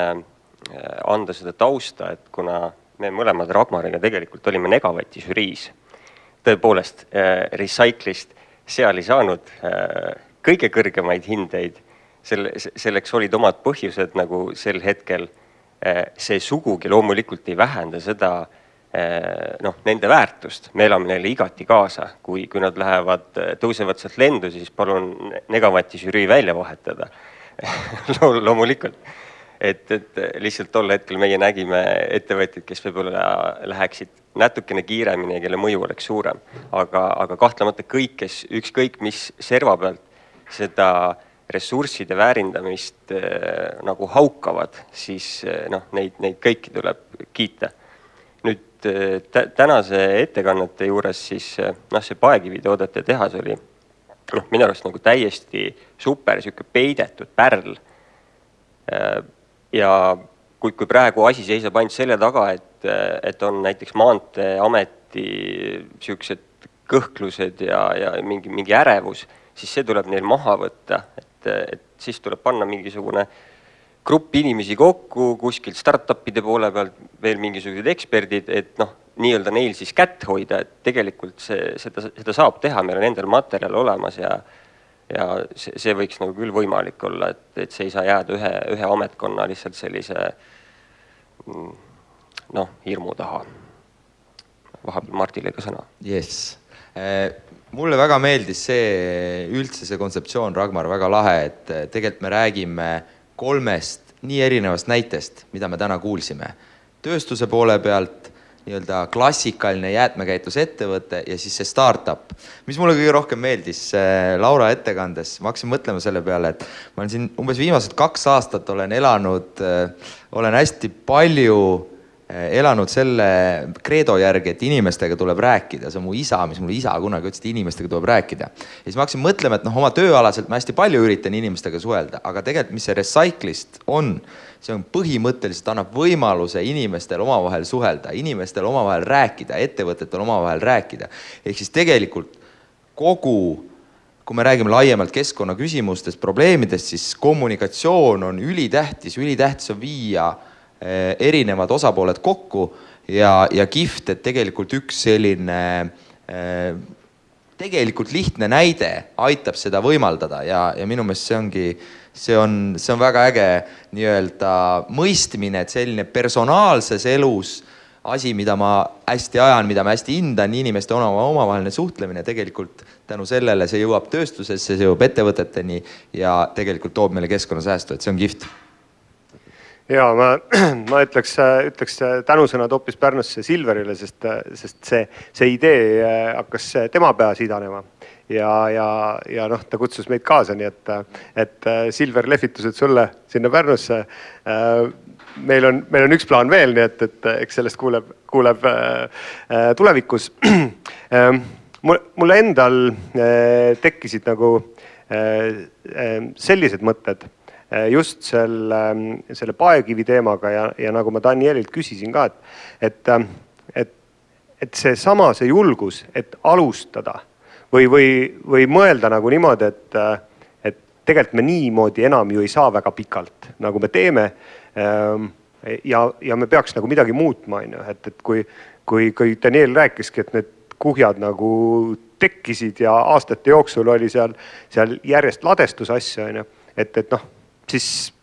anda seda tausta, et kuna me mõlemad Ragmariga tegelikult olime Negavati žüriis, tõepoolest Recyclist seal ei saanud kõige kõrgemaid hindeid, selleks olid omad põhjused nagu sel hetkel. See sugugi loomulikult ei vähenda seda nende väärtust. Me elame neile igati kaasa. Kui nad tõusevad sealt lendu, siis palun Negavati žürii välja vahetada. Loomulikult. Et lihtsalt tol hetkel meie nägime ettevõtjad, kes võib-olla läheksid natukene kiiremini ja kelle mõju oleks suurem. Aga kahtlemata kõik, kes ükskõik mis serva pealt seda ressursside väärindamist nagu haukavad, siis neid kõiki tuleb kiita. Nüüd tänase ettekannete juures siis see paekivitoodete tehas oli minu arust nagu täiesti super, siuke peidetud pärl. Ja kui praegu asi seisab ainult selle taga, et on näiteks Maanteeameti siuksed kõhklused ja mingi ärevus, siis see tuleb neil maha võtta, et siis tuleb panna mingisugune grupp inimesi kokku, kuskilt startupide poole pealt veel mingisugused eksperdid, et nii-öelda neil siis kätt hoida, et tegelikult seda saab teha, meil on endal materjal olemas ja see võiks nagu küll võimalik olla, et see ei saa jääda ühe ametkonna lihtsalt sellise hirmu taha. Vahepeal Martile ka sõna. Yes. Mulle väga meeldis üldse see kontseptsioon, Ragmar, väga lahe, et tegelikult me räägime 3 nii erinevast näitest, mida me täna kuulsime. Tööstuse poole pealt, nii-öelda klassikaline jäätmekäitlusettevõte ja siis see startup. Mis mulle kõige rohkem meeldis Laura ettekandes, ma hakkasin mõtlema selle peale, et ma olen siin umbes viimased 2 aastat olen hästi palju elanud selle kreedo järgi, et inimestega tuleb rääkida. See on mu isa, mis mulle isa kunagi ütles, et inimestega tuleb rääkida. Ja siis ma hakkasin mõtlema, et oma tööalaselt ma hästi palju üritan inimestega suhelda, aga tegelikult mis see Recyclist on, see on põhimõtteliselt annab võimaluse inimestel omavahel suhelda, inimestel omavahel rääkida, ettevõtetel omavahel rääkida. Ehk siis tegelikult kui me räägime laiemalt keskkonna küsimustest, probleemidest, siis kommunikatsioon on ülitähtis on viia erinevad osapooled kokku ja kihvt, et tegelikult üks selline tegelikult lihtne näide aitab seda võimaldada ja minu meelest see on väga äge nii-öelda mõistmine, et selline personaalses elus asi, mida ma hästi ajan, mida ma hästi hindan, inimeste omavaheline suhtlemine, tegelikult tänu sellele see jõuab tööstusesse, see jõuab ettevõteteni ja tegelikult toob meile keskkonnasäästu, et see on kihvt. Ja ma ütleks tänusõnad hoopis Pärnusse Silverile, sest see idee hakkas tema peas idanema ja ta kutsus meid kaasa, nii et Silver, lehvitused sulle sinna Pärnusse. Meil on üks plaan veel, nii et eks sellest kuuleb tulevikus. Mulle endal tekkisid nagu sellised mõtted just selle paekivi teemaga ja nagu ma Danielilt küsisin ka, et see julgus, et alustada või mõelda nagu niimoodi, et tegelikult me niimoodi enam ju ei saa väga pikalt, nagu me teeme ja me peaks nagu midagi muutma, et kui Daniel rääkiski, et need kuhjad nagu tekkisid ja aastate jooksul oli seal järjest ladestusasju, et siis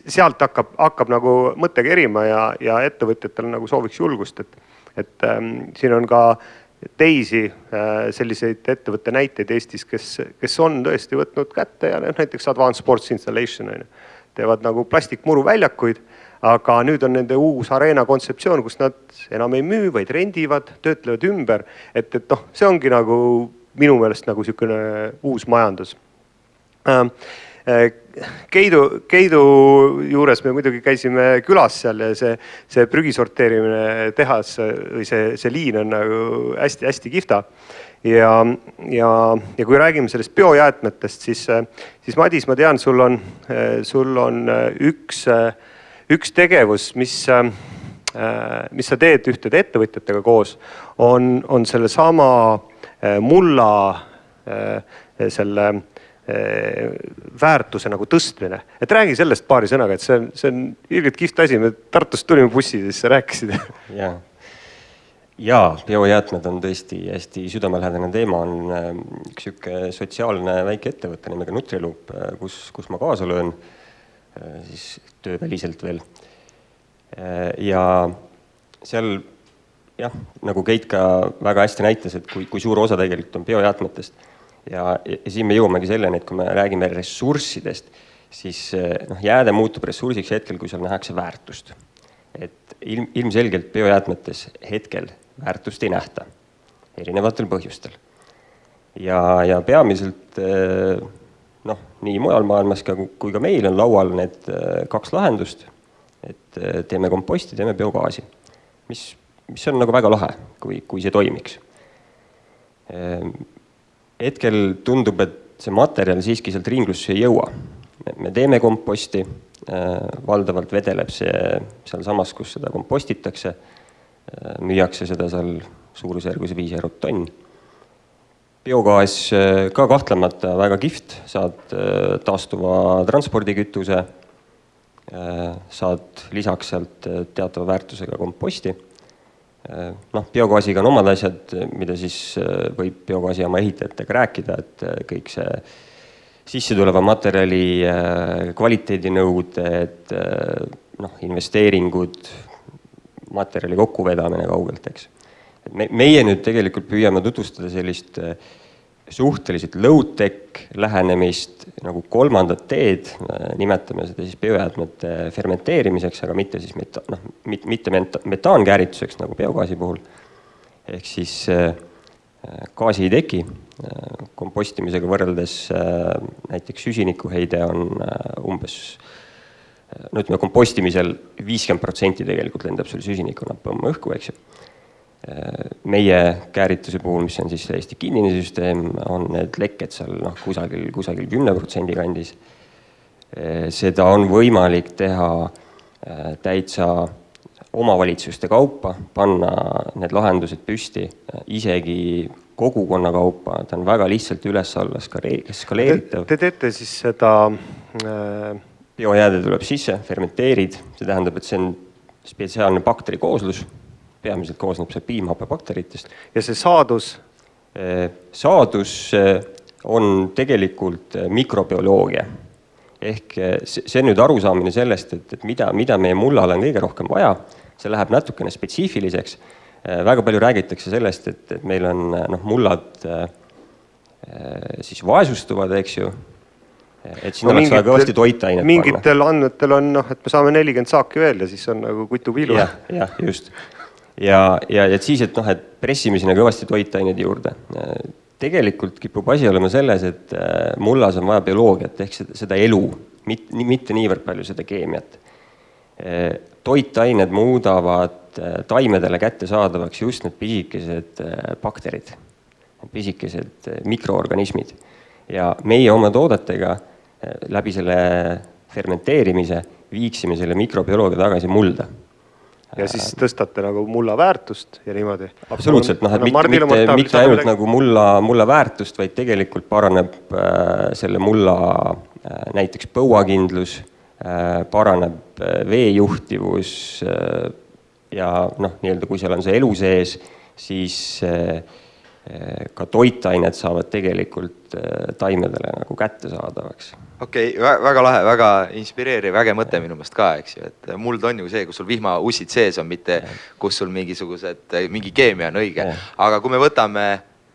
sealt hakkab nagu mõte kerima ja ettevõtjatel nagu sooviks julgust, et siin on ka teisi selliseid ettevõtte näiteid Eestis, kes on tõesti võtnud kätte ja näiteks Advanced Sports Installation teevad nagu plastikmuru väljakuid, aga nüüd on nende uus areena kontseptsioon, kus nad enam ei müü, vaid rendivad, töötlevad ümber, et see ongi nagu minu meelest nagu niisugune uus majandus. Keidu juures me muidugi käisime külas seal ja see prügisorteerimine tehas või see liin on nagu hästi kihvta. Ja kui räägime sellest biojäätmetest, siis Madis, ma tean, sul on üks tegevus, mis sa teed ühtede ettevõtjatega koos, on selle sama mulla selle väärtuse nagu tõstmine. Et räägi sellest paari sõnaga, et see on ilgelt kihvt asi. Me Tartust tulime bussi, siis sa rääkisid. Ja, biojäätmed on tõesti hästi südamelähedane teema. On üks sotsiaalne väike ettevõte nimega Nutriloop, kus ma kaasa löön, siis tööväliselt veel. Ja seal, nagu Keit ka väga hästi näitas, et kui suur osa tegelikult on biojäätmetest. Ja siin me jõuamegi selleni, et kui me räägime ressurssidest, siis jääde muutub ressursiks hetkel, kui seal nähakse väärtust. Et ilmselgelt biojäätmetes hetkel väärtust ei nähta, erinevatel põhjustel. Ja peamiselt nii mujal maailmas kui ka meil on laual need kaks lahendust, et teeme komposti, teeme biogaasi, mis on nagu väga lahe, kui see toimiks. Hetkel tundub, et see materjal siiski sealt ringlusse ei jõua. Me teeme komposti, valdavalt vedeleb see seal samas, kus seda kompostitakse, müüakse seda seal suurusjärgus 5 eurot tonn. Biogaas ka kahtlemata väga kihvt, saad taastuva transpordikütuse, saad lisaks sealt teatava väärtusega komposti. Biogaasiga on omad asjad, mida siis võib biogaasijaama ehitajatega rääkida, et kõik see sissetuleva materjali kvaliteedinõuded, investeeringud, materjali kokkuvedamine kaugelt, eks. Meie nüüd tegelikult püüame tutvustada sellist suhteliselt low-tech lähenemist nagu kolmandat teed, nimetame seda siis biojäätmete fermenteerimiseks, aga mitte siis mitte metaankäärituseks nagu biogaasi puhul. Ehk siis gaasi ei teki, kompostimisega võrreldes näiteks süsinikuheide on umbes, ütleme kompostimisel 50% tegelikult lendab sul süsinikuna põmm õhku, eks ju. Meie käärituse puhul, mis on siis Eesti kinnine süsteem, on need lekked seal kusagil 10% kandis. Seda on võimalik teha täitsa omavalitsuste kaupa, panna need lahendused püsti, isegi kogukonna kaupa, ta on väga lihtsalt üles-alla skaleeritav. Te teete siis seda... Biojääde tuleb sisse, fermenteerid, see tähendab, et see on spetsiaalne bakterikooslus, peamiselt koosneb see piimhappebakteritest. Ja see saadus? Saadus on tegelikult mikrobioloogia. Ehk see on nüüd arusaamine sellest, et mida meie mullale on kõige rohkem vaja, see läheb natukene spetsiifiliseks. Väga palju räägitakse sellest, et meil on mullad siis vaesustuvad, eks ju. Et siin oleks väga kõvasti toitainet panna. Mingitel andmetel on, et me saame 40 saaki veel ja siis on nagu kutupiilu. Jah, just. Ja siis, et pressimisena kõvasti toitained juurde. Tegelikult kipub asi olema selles, et mullas on vaja bioloogiat ehk seda elu, mitte niivõrd palju seda keemiat. Toitained muudavad taimedele kättesaadavaks just need pisikesed bakterid, pisikesed mikroorganismid. Ja meie oma toodetega läbi selle fermenteerimise viiksime selle mikrobioloogia tagasi mulda. Ja siis tõstate nagu mulla väärtust ja niimoodi. Absoluutselt, mitte ainult nagu mulla väärtust, vaid tegelikult paraneb selle mulla näiteks põuakindlus, paraneb veejuhtivus ja nii-öelda kui seal on see elu sees, siis ka toitained saavad tegelikult taimedele nagu kättesaadavaks. Okei, väga lahe, väga inspireeriv, äge mõte minu meelest ka, eks ju, et muld on ju see, kus sul vihmaussid sees on, mitte kus sul mingi keemia on õige. Aga kui me võtame,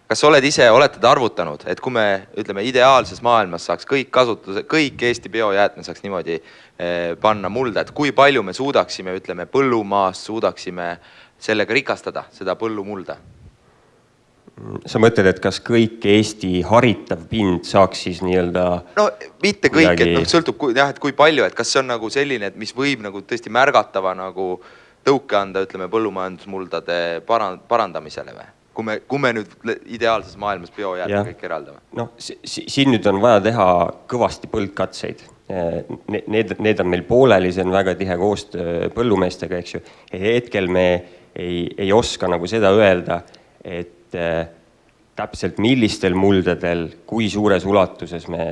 kas olete arvutanud, et kui me ütleme ideaalses maailmas saaks kõik Eesti biojäätmed saaks niimoodi panna mulda, et kui palju me suudaksime, ütleme põllumaast, suudaksime sellega rikastada seda põllumulda? Sa mõtled, et kas kõik Eesti haritav pind saaks siis nii-öelda... No mitte kõik, et sõltub, et kui palju, et kas see on nagu selline, et mis võib nagu tõesti märgatava nagu tõuke anda, ütleme, põllumajandusmuldade parandamisele või? Kui me nüüd ideaalses maailmas biojäätme kõik eraldame? No, siin nüüd on vaja teha kõvasti põldkatseid. Need on meil pooleli, see on väga tihe koostöö põllumeestega, eks ju. Hetkel me ei oska nagu seda öelda, et täpselt millistel muldadel, kui suures ulatuses me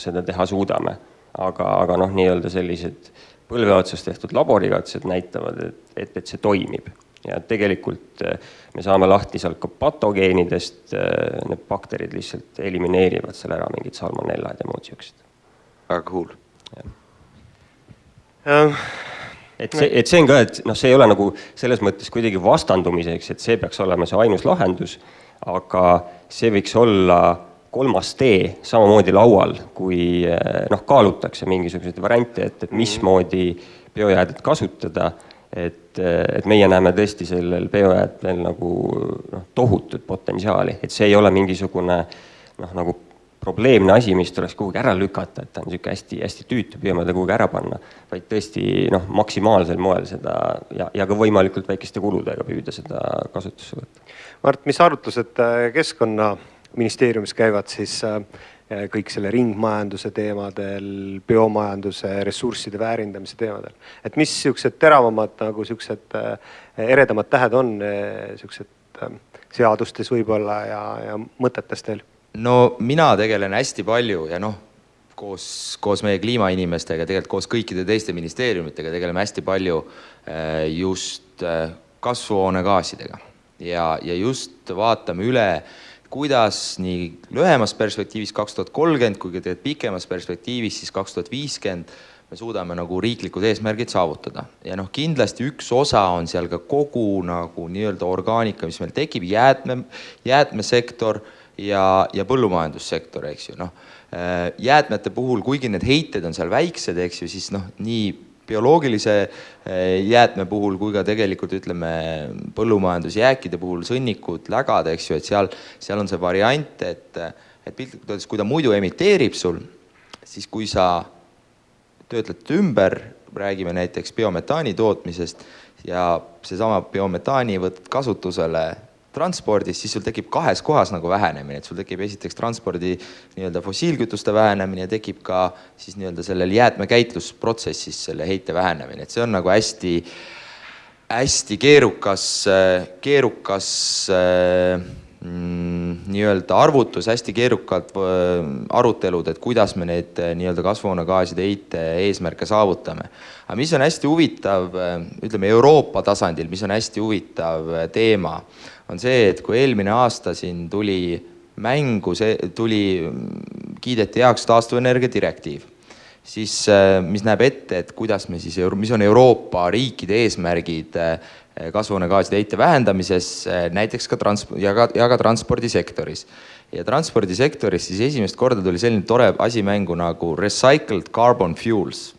seda teha suudame. Aga nii-öelda sellised põlveotsast tehtud laborikatsed näitavad, et see toimib. Ja tegelikult me saame lahti sealt ka patogeenidest, need bakterid lihtsalt elimineerivad seal ära mingid salmonellad ja muud siuksed. Väga cool. Et see on ka, et see ei ole nagu selles mõttes kuidagi vastandumiseks, et see peaks olema see ainus lahendus, aga see võiks olla kolmas tee samamoodi laual, kui kaalutakse mingisuguseid variante, et mismoodi biojäädet kasutada, et meie näeme tõesti sellel biojäätmel nagu tohutut potentsiaali, et see ei ole mingisugune nagu probleemne asi, mis tuleks kuhugi ära lükata, et ta on hästi tüütu, püüame ta kuhugi ära panna, vaid tõesti maksimaalsel moel seda ja ka võimalikult väikeste kuludega püüda seda kasutusse võtta. Mart, mis arutlused Keskkonnaministeeriumis käivad siis kõik selle ringmajanduse teemadel, biomajanduse, ressursside väärindamise teemadel? Et mis siuksed teravamad, nagu siuksed eredamad tähed on siuksed seadustes võib-olla ja mõtetes teil? No mina tegelen hästi palju ja koos meie kliimainimestega, tegelikult koos kõikide teiste ministeeriumitega tegeleme hästi palju just kasvuhoonegaasidega ja just vaatame üle, kuidas nii lühemas perspektiivis 2030 kui ka pikemas perspektiivis siis 2050 me suudame nagu riiklikud eesmärgid saavutada. Ja kindlasti üks osa on seal ka kogu nagu nii-öelda orgaanika, mis meil tekib, jäätmesektor ja põllumajandussektor, eks ju. Jäätmete puhul, kuigi need heited on seal väiksed, eks ju, siis nii bioloogilise jäätme puhul kui ka tegelikult ütleme põllumajandusjääkide puhul sõnnikud, lägad, eks ju, et seal on see variant, et piltlikult öeldes, kui ta muidu emiteerib sul, siis kui sa töötled ümber, räägime näiteks biometaani tootmisest ja seesama biometaani võtad kasutusele transpordis, siis sul tekib kahes kohas nagu vähenemine, et sul tekib esiteks transpordi nii-öelda fossiilkütuste vähenemine ja tekib ka siis nii-öelda sellel jäätmekäitlusprotsessis selle heite vähenemine, et see on nagu hästi keerukas nii-öelda arvutus, hästi keerukad arutelud, et kuidas me need nii-öelda kasvuhoonegaaside heite eesmärke saavutame. Aga mis on hästi huvitav, ütleme Euroopa tasandil, mis on hästi huvitav teema, on see, et kui eelmine aasta siin tuli mängu, kiideti heaks taastuvenergia direktiiv, siis mis näeb ette, et kuidas me siis, mis on Euroopa riikide eesmärgid kasvuhoonegaaside heite vähendamises, näiteks ka transpordisektoris. Ja transpordisektoris siis esimest korda tuli selline tore asi mängu nagu recycled carbon fuels.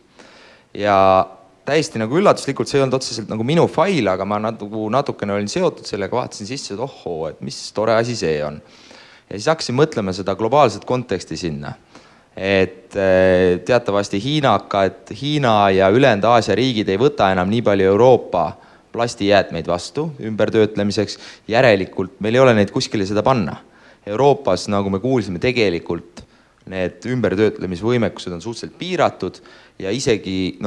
Ja täiesti nagu üllatuslikult, see ei olnud otseselt nagu minu fail, aga ma natukene olin seotud sellega, vaatasin sisse, et ohoo, et mis tore asi see on. Ja siis hakkasin mõtlema seda globaalset konteksti sinna. Et teatavasti Hiina ja ülejäänud Aasia riigid ei võta enam nii palju Euroopa plastijäätmeid vastu ümbertöötlemiseks, järelikult meil ei ole neid kuskile seda panna. Euroopas, nagu me kuulsime, tegelikult need ümbertöötlemisvõimekused on suhteliselt piiratud ja isegi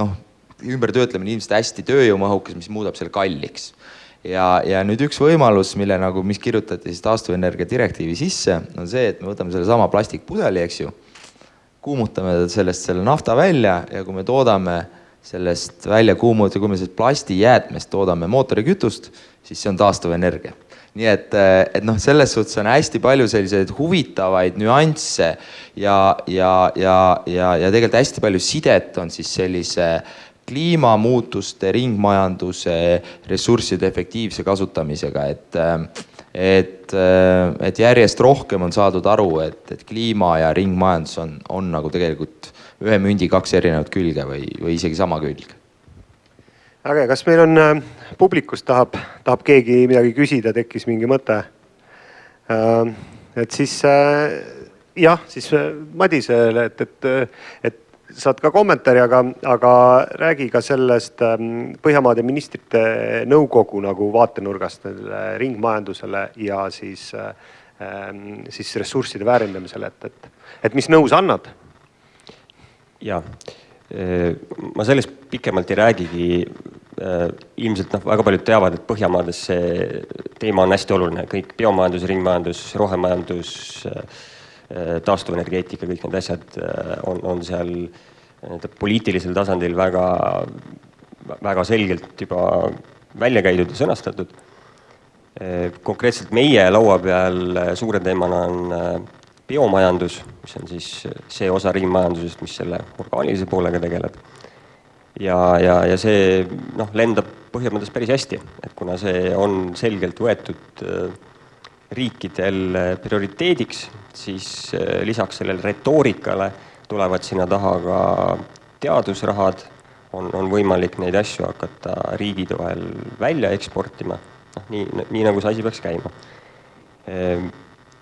ümbertöötlemine ilmselt hästi tööjõumahukas, mis muudab selle kalliks. Ja nüüd üks võimalus, mis kirjutati siis taastuvenergia direktiivi sisse, on see, et me võtame selle sama plastikpudeli, eks ju, kuumutame sellest selle nafta välja ja kui me toodame sellest välja kuumutada, kui me sellest plastijäätmest toodame mootorikütust, siis see on taastuvenergia. Nii et selles suhtes on hästi palju selliseid huvitavaid nüansse ja tegelikult hästi palju sidet on siis sellise kliimamuutuste, ringmajanduse, ressursside efektiivse kasutamisega, et järjest rohkem on saadud aru, et kliima ja ringmajandus on nagu tegelikult ühe mündi 2 erinevat külge või isegi sama külg. Aga kas meil on publikust tahab keegi midagi küsida, tekkis mingi mõte? Et siis siis Madisele, et saad ka kommentaari, aga räägi ka sellest Põhjamaade ministrite nõukogu nagu vaatenurgast ringmajandusele ja siis ressursside väärindamisele, et mis nõus annad? Jaa, ma sellest pikemalt ei räägigi. Ilmselt väga paljud teavad, et Põhjamaades see teema on hästi oluline. Kõik biomajandus, ringmajandus, rohemajandus, taastuvenergeetika, kõik need asjad on seal poliitilisel tasandil väga selgelt juba välja käidud ja sõnastatud. Konkreetselt meie laua peal suure teemana on biomajandus, mis on siis see osa ringmajandusest, mis selle orgaanilise poolega tegeleb. Ja see lendab Põhjamaades päris hästi, et kuna see on selgelt võetud riikidel prioriteediks, siis lisaks sellele retoorikale tulevad sinna taha ka teadusrahad, on võimalik neid asju hakata riigide vahel välja eksportima, nii nagu see asi peaks käima.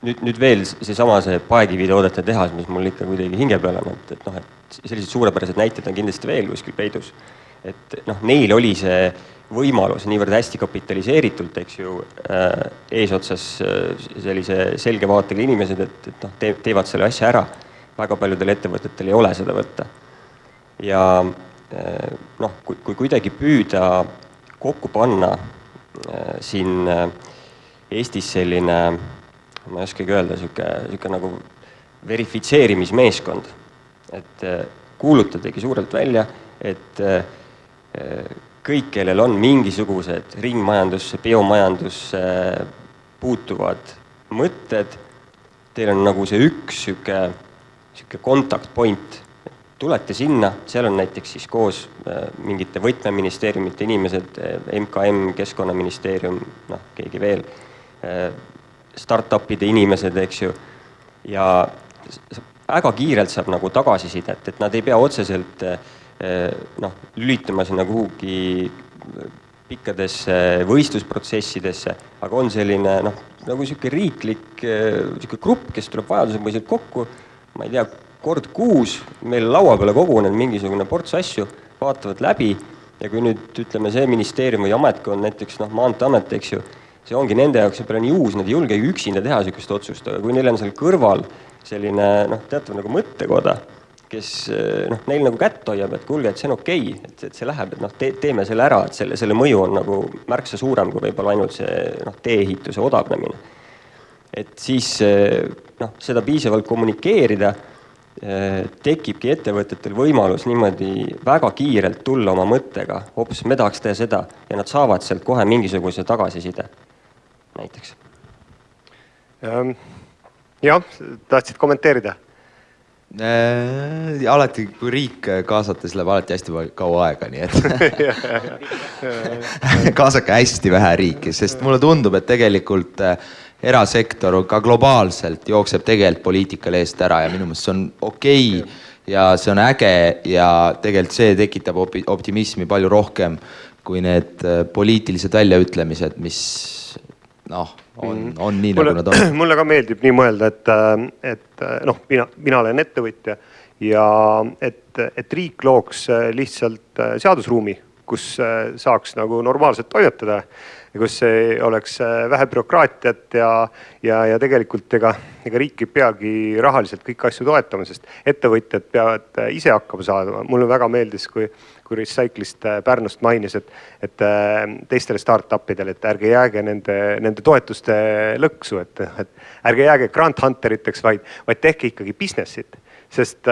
Nüüd veel see paekivitoodete tehas, mis mul ikka kuidagi hinge peal on, et sellised suurepärased näited on kindlasti veel kuskil peidus. Et neil oli see võimalus niivõrd hästi kapitaliseeritult, eks ju, eesotsas sellise selge vaatega inimesed, et teevad selle asja ära. Väga paljudel ettevõtetel ei ole seda võtta. Ja kui kuidagi püüda kokku panna siin Eestis selline, ma ei oskagi öelda, siuke nagu verifitseerimismeeskond, et kuulutadagi suurelt välja, et kõik, kellel on mingisugused ringmajandusse, biomajandusse puutuvad mõtted, teil on nagu see üks siuke contact point. Tulete sinna, seal on näiteks siis koos mingite võtmeministeeriumite inimesed, MKM, Keskkonnaministeerium, keegi veel, startupide inimesed, eks ju, ja väga kiirelt saab nagu tagasisidet, et nad ei pea otseselt lülitama sinna kuhugi pikkadesse võistlusprotsessidesse, aga on selline nagu siuke riiklik siuke grupp, kes tuleb vajadusepõhiselt kokku, ma ei tea, kord kuus meil laua peale kogunenud mingisugune ports asju, vaatavad läbi ja kui nüüd ütleme see ministeerium või ametkond, näiteks Maanteeamet, eks ju, see ongi nende jaoks see peale nii uus, nad ei julge üksinda teha siukest otsust, aga kui neil on seal kõrval selline teatav nagu mõttekoda, kes neil nagu kätt hoiab, et kuulge, et see on okei, et see läheb, et teeme selle ära, et selle mõju on nagu märksa suurem kui võib-olla ainult see tee-ehituse odavnemine. et siis seda piisavalt kommunikeerida, tekibki ettevõtetel võimalus niimoodi väga kiirelt tulla oma mõttega, hoopis me tahaks teha seda ja nad saavad sealt kohe mingisuguse tagasiside näiteks. Jah, tahtsid kommenteerida? Alati, kui riik kaasates läheb alati hästi kaua aega, nii et kaasake hästi vähe riiki, sest mulle tundub, et tegelikult erasektor ka globaalselt jookseb tegelikult poliitikale eest ära ja minu meelest see on okei ja see on äge ja tegelikult see tekitab optimismi palju rohkem kui need poliitilised väljaütlemised, mis on nii, nagu nad on. Mulle ka meeldib nii mõelda, et mina olen ettevõtja ja et riik looks lihtsalt seadusruumi, kus saaks nagu normaalselt toimetada ja kus oleks vähe bürokraatiat ja tegelikult ega riik ei peagi rahaliselt kõiki asju toetama, sest ettevõtjad peavad ise hakkama saada. Mulle väga meeldis, kui Recyclist Pärnust mainis, et teistele startupidele, et ärge jääge nende toetuste lõksu, et ärge jääge grant hunteriteks, vaid tehke ikkagi businessit. Sest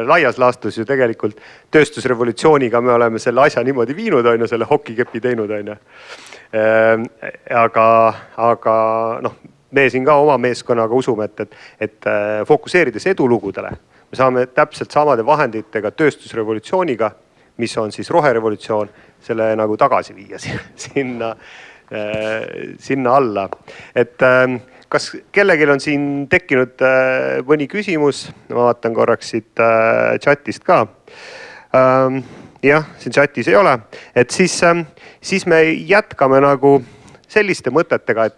laias laastus ju tegelikult tööstusrevolutsiooniga me oleme selle asja niimoodi viinud, selle hokikepi teinud. Aga me siin ka oma meeskonnaga usume, et fokuseerides edulugudele, me saame täpselt samade vahenditega tööstusrevolutsiooniga, mis on siis roherevolutsioon, selle nagu tagasi viia sinna alla. Et kas kellelgi on siin tekkinud mõni küsimus? Ma vaatan korraks siit chatist ka. Jah, siin chatis ei ole. Et siis me jätkame nagu selliste mõtetega, et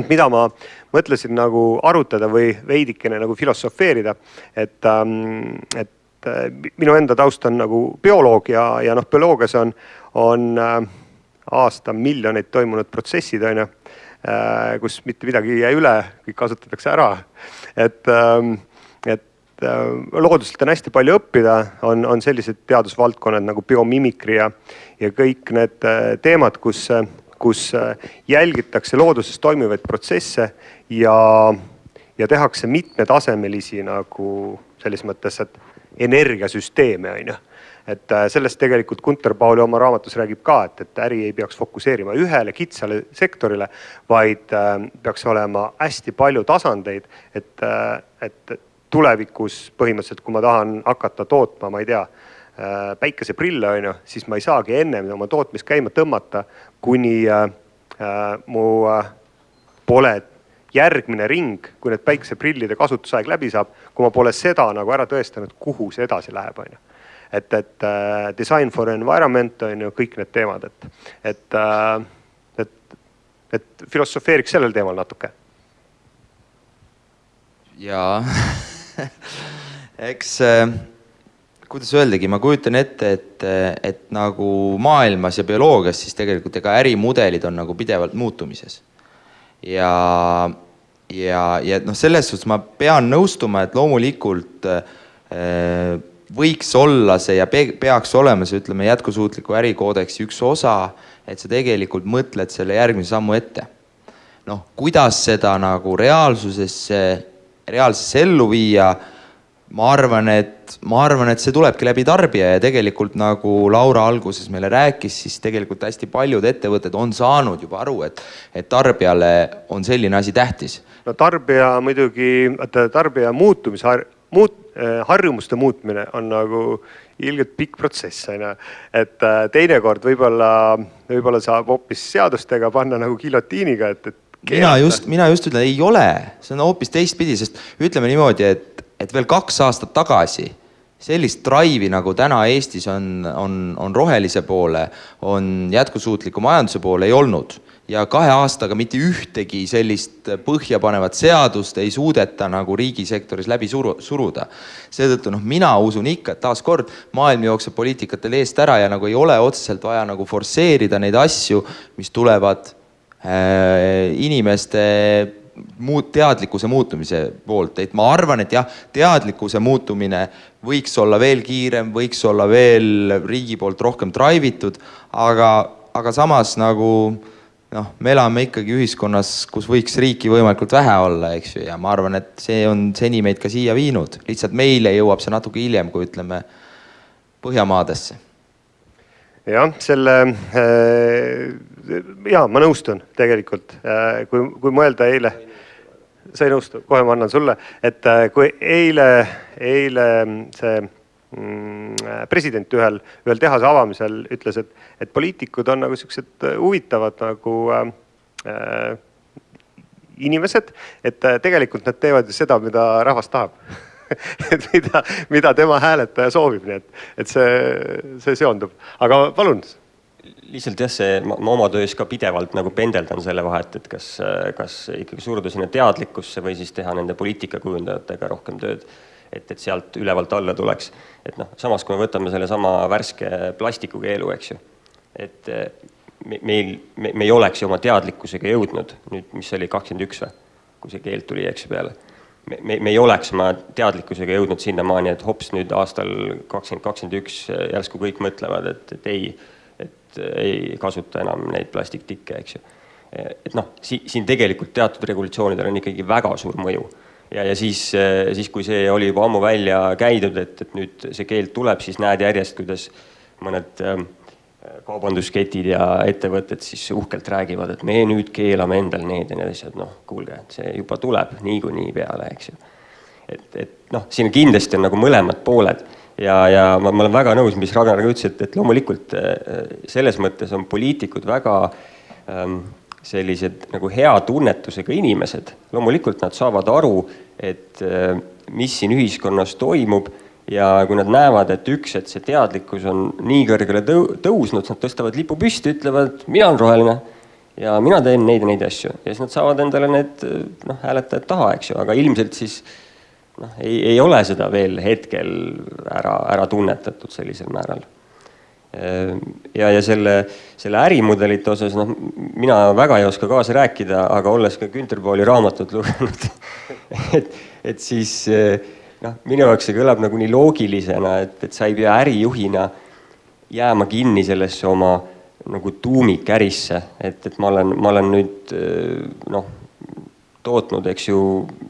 mida ma mõtlesin nagu arutada või veidikene nagu filosofeerida, et minu enda taust on nagu bioloog ja bioloogias on aasta miljoneid toimunud protsessid, kus mitte midagi ei jää üle, kõik kasutatakse ära. Et looduselt on hästi palju õppida, on sellised teadusvaldkonnad nagu biomimikri ja kõik need teemad, kus jälgitakse looduses toimivaid protsesse ja tehakse mitmetasemelisi nagu selles mõttes, et energiasüsteeme. Et sellest tegelikult Gunter Pauli oma raamatus räägib ka, et äri ei peaks fokuseerima ühele kitsale sektorile, vaid peaks olema hästi palju tasandeid, et tulevikus põhimõtteliselt, kui ma tahan hakata tootma, ma ei tea, päikeseprille, siis ma ei saagi enne oma tootmist käima tõmmata, kuni mu pole järgmine ring, kui need päikeseprillide kasutusaeg läbi saab, kui ma pole seda nagu ära tõestanud, kuhu see edasi läheb. Et design for environment on ju kõik need teemad, et filosofeeriks sellel teemal natuke. Jaa, eks kuidas öeldagi, ma kujutan ette, et nagu maailmas ja bioloogias siis tegelikult ega ärimudelid on nagu pidevalt muutumises. Ja selles suhtes ma pean nõustuma, et loomulikult võiks olla see ja peaks olema see, ütleme, jätkusuutliku ärikoodeksi üks osa, et sa tegelikult mõtled selle järgmise sammu ette. Kuidas seda nagu reaalsusesse ellu viia, ma arvan, et see tulebki läbi tarbija ja tegelikult nagu Laura alguses meile rääkis, siis tegelikult hästi paljud ettevõtted on saanud juba aru, et tarbijale on selline asi tähtis. No tarbija muidugi, tarbija harjumuste muutmine on nagu ilgelt pikk protsess. Et teinekord võib-olla saab hoopis seadustega panna nagu gilotiiniga, mina just ütlen, ei ole, see on hoopis teistpidi, sest ütleme niimoodi, et veel 2 aastat tagasi sellist drive'i nagu täna Eestis on rohelise poole, on jätkusuutliku majanduse poole ei olnud. Ja 2 aastaga mitte ühtegi sellist põhjapanevat seadust ei suudeta nagu riigisektoris läbi suruda. Seetõttu mina usun ikka, et taas kord maailm jookseb poliitikatel eest ära ja nagu ei ole otseselt vaja nagu forsseerida neid asju, mis tulevad inimeste teadlikkuse muutumise poolt. Et ma arvan, et jah, teadlikkuse muutumine võiks olla veel kiirem, võiks olla veel riigi poolt rohkem drive'itud, aga samas nagu noh, me elame ikkagi ühiskonnas, kus võiks riiki võimalikult vähe olla, eks ju, ja ma arvan, et see on seni meid ka siia viinud. Lihtsalt meile jõuab see natuke hiljem, kui ütleme Põhjamaadesse. Jah, ma nõustun tegelikult. Kui mõelda eile, sa ei nõustu, kohe ma annan sulle, et kui eile see president ühel tehase avamisel ütles, et poliitikud on nagu sellised huvitavad nagu inimesed, et tegelikult nad teevad seda, mida rahvas tahab. Et mida tema hääletaja soovib, nii et see seondub. Aga palun. Lihtsalt jah, ma oma töös ka pidevalt nagu pendeldan selle vahet, et kas ikkagi suruda sinna teadlikkusse või siis teha nende poliitikakujundajatega rohkem tööd, et sealt ülevalt alla tuleks. Et noh, samas kui me võtame selle sama värske plastikukeelu, eks ju, et me ei oleks ju oma teadlikkusega jõudnud, nüüd mis oli 21 või, kui see keel tuli, eks ju, peale. Me ei oleks oma teadlikkusega jõudnud sinnamaani, et hops nüüd aastal 2021 järsku kõik mõtlevad, et ei kasuta enam neid plastiktikke, eks ju. Et noh, siin tegelikult teatud regulatsioonidel on ikkagi väga suur mõju. Ja siis, kui see oli juba ammu välja käidud, et nüüd see keeld tuleb, siis näed järjest, kuidas mõned kaubandusketid ja ettevõtted siis uhkelt räägivad, et me nüüd keelame endal need ja need asjad, noh, kuulge, et see juba tuleb niikuinii peale, eks ju. Et noh, siin kindlasti on nagu mõlemad pooled ja ma olen väga nõus, mis Ragnar ütles, et loomulikult selles mõttes on poliitikud väga sellised nagu hea tunnetusega inimesed. Loomulikult nad saavad aru, et mis siin ühiskonnas toimub, ja kui nad näevad, et see teadlikkus on nii kõrgele tõusnud, nad tõstavad lipu püsti, ütlevad, mina olen roheline ja mina teen neid ja neid asju. Ja siis nad saavad endale need hääletajad taha, eks ju, aga ilmselt siis ei ole seda veel hetkel ära tunnetatud sellisel määral. Ja selle ärimudelite osas, mina väga ei oska kaasa rääkida, aga olles ka Günter Pauli raamatut lugenud, et siis minu jaoks see kõlab nagu nii loogilisena, et sa ei pea ärijuhina jääma kinni sellesse oma nagu tuumikärisse, et ma olen nüüd tootnud, eks ju,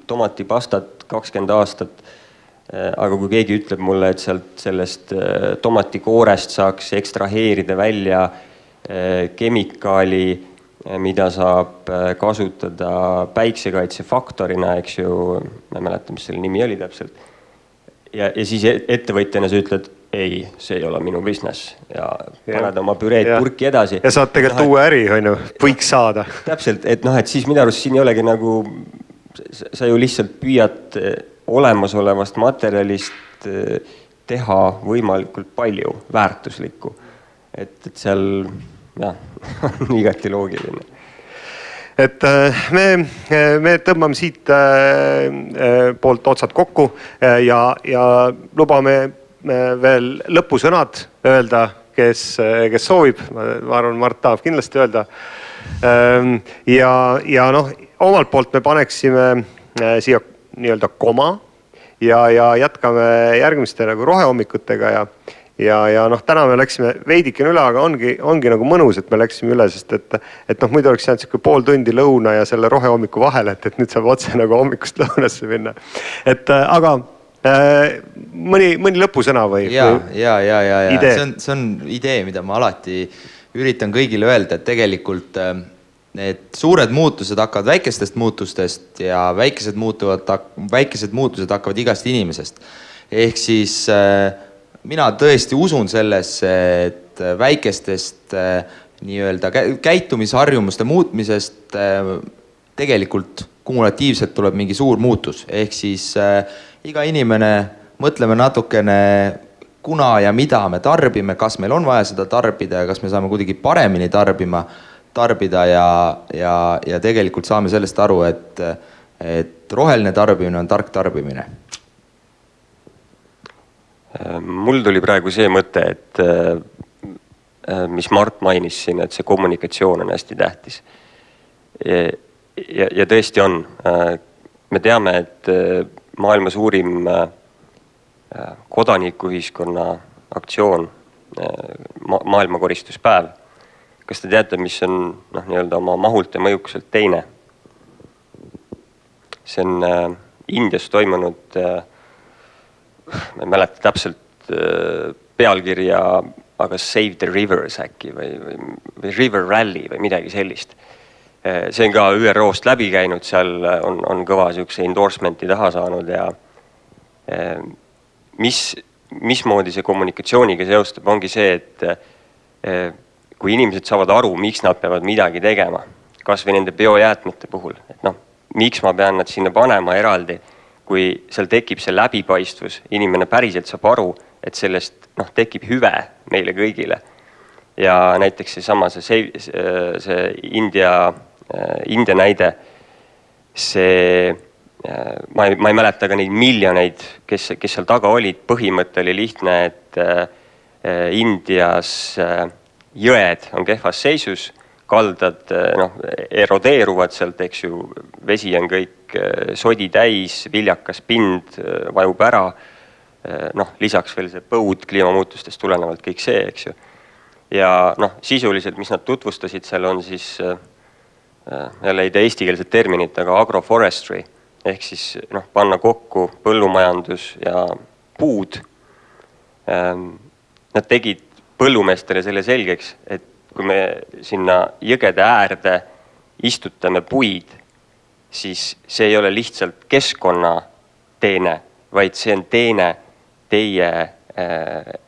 tomatipastat 20 aastat, aga kui keegi ütleb mulle, et sellest tomatikoorest saaks ekstraheerida välja kemikaali, mida saab kasutada päiksekaitsefaktorina, eks ju, ma ei mäleta, mis selle nimi oli täpselt. Ja siis ettevõtjana sa ütled, ei, see ei ole minu business ja paned oma püreed purki edasi. Ja saad tegelikult uue äri, võiks saada. Täpselt, et siis minu arust siin ei olegi nagu, sa ju lihtsalt püüad olemasolevast materjalist teha võimalikult palju väärtuslikku. Et seal on igati loogiline. Et me tõmbame siit poolt otsad kokku ja lubame veel lõpusõnad öelda, kes soovib. Ma arvan, Mart tahab kindlasti öelda. Ja omalt poolt me paneksime siia nii-öelda koma ja jätkame järgmiste nagu rohehommikutega ja täna me läksime veidikene üle, aga ongi nagu mõnus, et me läksime üle, sest et muidu oleks jäänud selline pool tundi lõuna ja selle rohehommiku vahele, et nüüd saab otse nagu hommikust lõunasse minna. Aga mõni lõpusõna või idee? See on idee, mida ma alati üritan kõigile öelda, et tegelikult need suured muutused hakkavad väikestest muutustest ja väikesed muutused hakkavad igast inimesest. Ehk siis mina tõesti usun sellesse, et väikestest nii-öelda käitumisharjumuste muutmisest tegelikult kumulatiivselt tuleb mingi suur muutus. Ehk siis iga inimene mõtleme natukene, kuna ja mida me tarbime, kas meil on vaja seda tarbida ja kas me saame kuidagi paremini tarbida ja tegelikult saame sellest aru, et roheline tarbimine on tark tarbimine. Mul tuli praegu see mõte, et mis Mart mainis siin, et see kommunikatsioon on hästi tähtis. Ja tõesti on. Me teame, et maailma suurim kodanikuühiskonna aktsioon, maailmakoristuspäev, kas te teate, mis on nii-öelda oma mahult ja mõjukuselt teine? See on Indias toimunud, ma ei mäleta täpselt pealkirja, aga Save the Rivers äkki või River Rally või midagi sellist. See on ka ÜRO-st läbi käinud, seal on kõva siukse endorsementi taha saanud ja mismoodi see kommunikatsiooniga seostub, ongi see, et kui inimesed saavad aru, miks nad peavad midagi tegema, kas või nende biojäätmete puhul, et miks ma pean nad sinna panema eraldi, kui seal tekib see läbipaistvus, inimene päriselt saab aru, et sellest tekib hüve meile kõigile. Ja näiteks see India näide, ma ei mäleta ka neid miljoneid, kes seal taga olid, põhimõte oli lihtne, et Indias jõed on kehvas seisus, kaldad erodeeruvad sealt, eks ju, vesi on kõik sodi täis, viljakas pind vajub ära, lisaks veel see põud kliimamuutustest tulenevalt kõik see, eks ju. Ja sisuliselt, mis nad tutvustasid, seal on siis, jälle ei tea eestikeelset terminit, aga agroforestry, ehk siis panna kokku põllumajandus ja puud. Nad tegid põllumeestele selle selgeks, et kui me sinna jõgede äärde istutame puid, siis see ei ole lihtsalt keskkonnateene, vaid see on teene teie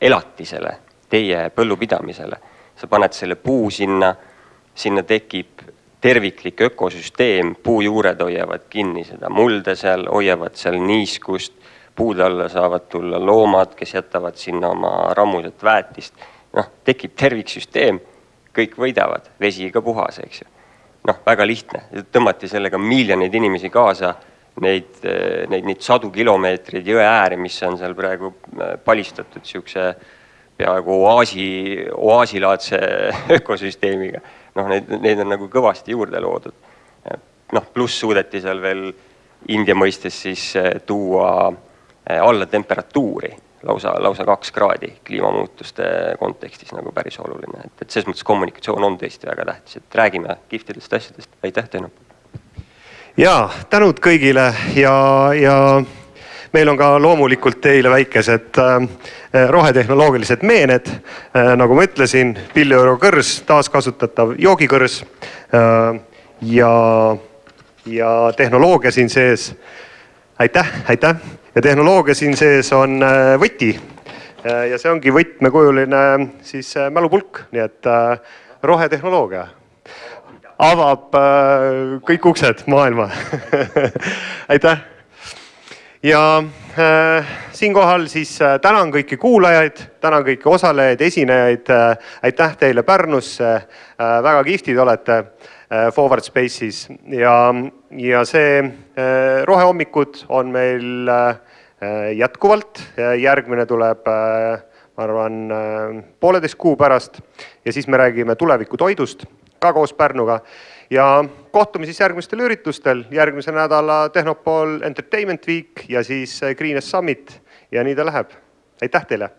elatisele, teie põllupidamisele. Sa paned selle puu sinna tekib terviklik ökosüsteem, puujuured hoiavad kinni seda mulde seal, hoiavad seal niiskust, puude alla saavad tulla loomad, kes jätavad sinna oma rammuset väetist. Tekib terviksüsteem, kõik võidavad, vesi ka puhas, eks ju. Väga lihtne, tõmmati sellega miljoneid inimesi kaasa, neid 100 kilomeetrid jõe ääri, mis on seal praegu palistatud siukse peaaegu oaasilaadse ökosüsteemiga. Neid on nagu kõvasti juurde loodud. Pluss suudeti seal veel India mõistes siis tuua alla temperatuuri, lausa 2 kraadi kliimamuutuste kontekstis nagu päris oluline. Et selles mõttes kommunikatsioon on tõesti väga tähtis, et räägime kihvtidest asjadest. Aitäh, Tõnu! Ja, tänud kõigile ja meil on ka loomulikult teile väikesed rohetehnoloogilised meened. Nagu ma ütlesin, €1 kõrs, taaskasutatav joogikõrs ja tehnoloogia siin sees. Aitäh! Ja tehnoloogia siin sees on võti ja see ongi võtmekujuline siis mälupulk, nii et rohetehnoloogia avab kõik uksed maailma. Aitäh! Ja siinkohal siis tänan kõiki kuulajaid, tänan kõiki osalejaid, esinejaid. Aitäh teile Pärnusse, väga kihvtid olete Forward Space'is ja see rohehommikud on meil jätkuvalt. Järgmine tuleb, ma arvan, 1,5 kuu pärast ja siis me räägime tuleviku toidust ka koos Pärnuga ja kohtume siis järgmistel üritustel, järgmise nädala Tehnopol Entertainment Week ja siis Greenest Summit ja nii ta läheb. Aitäh teile!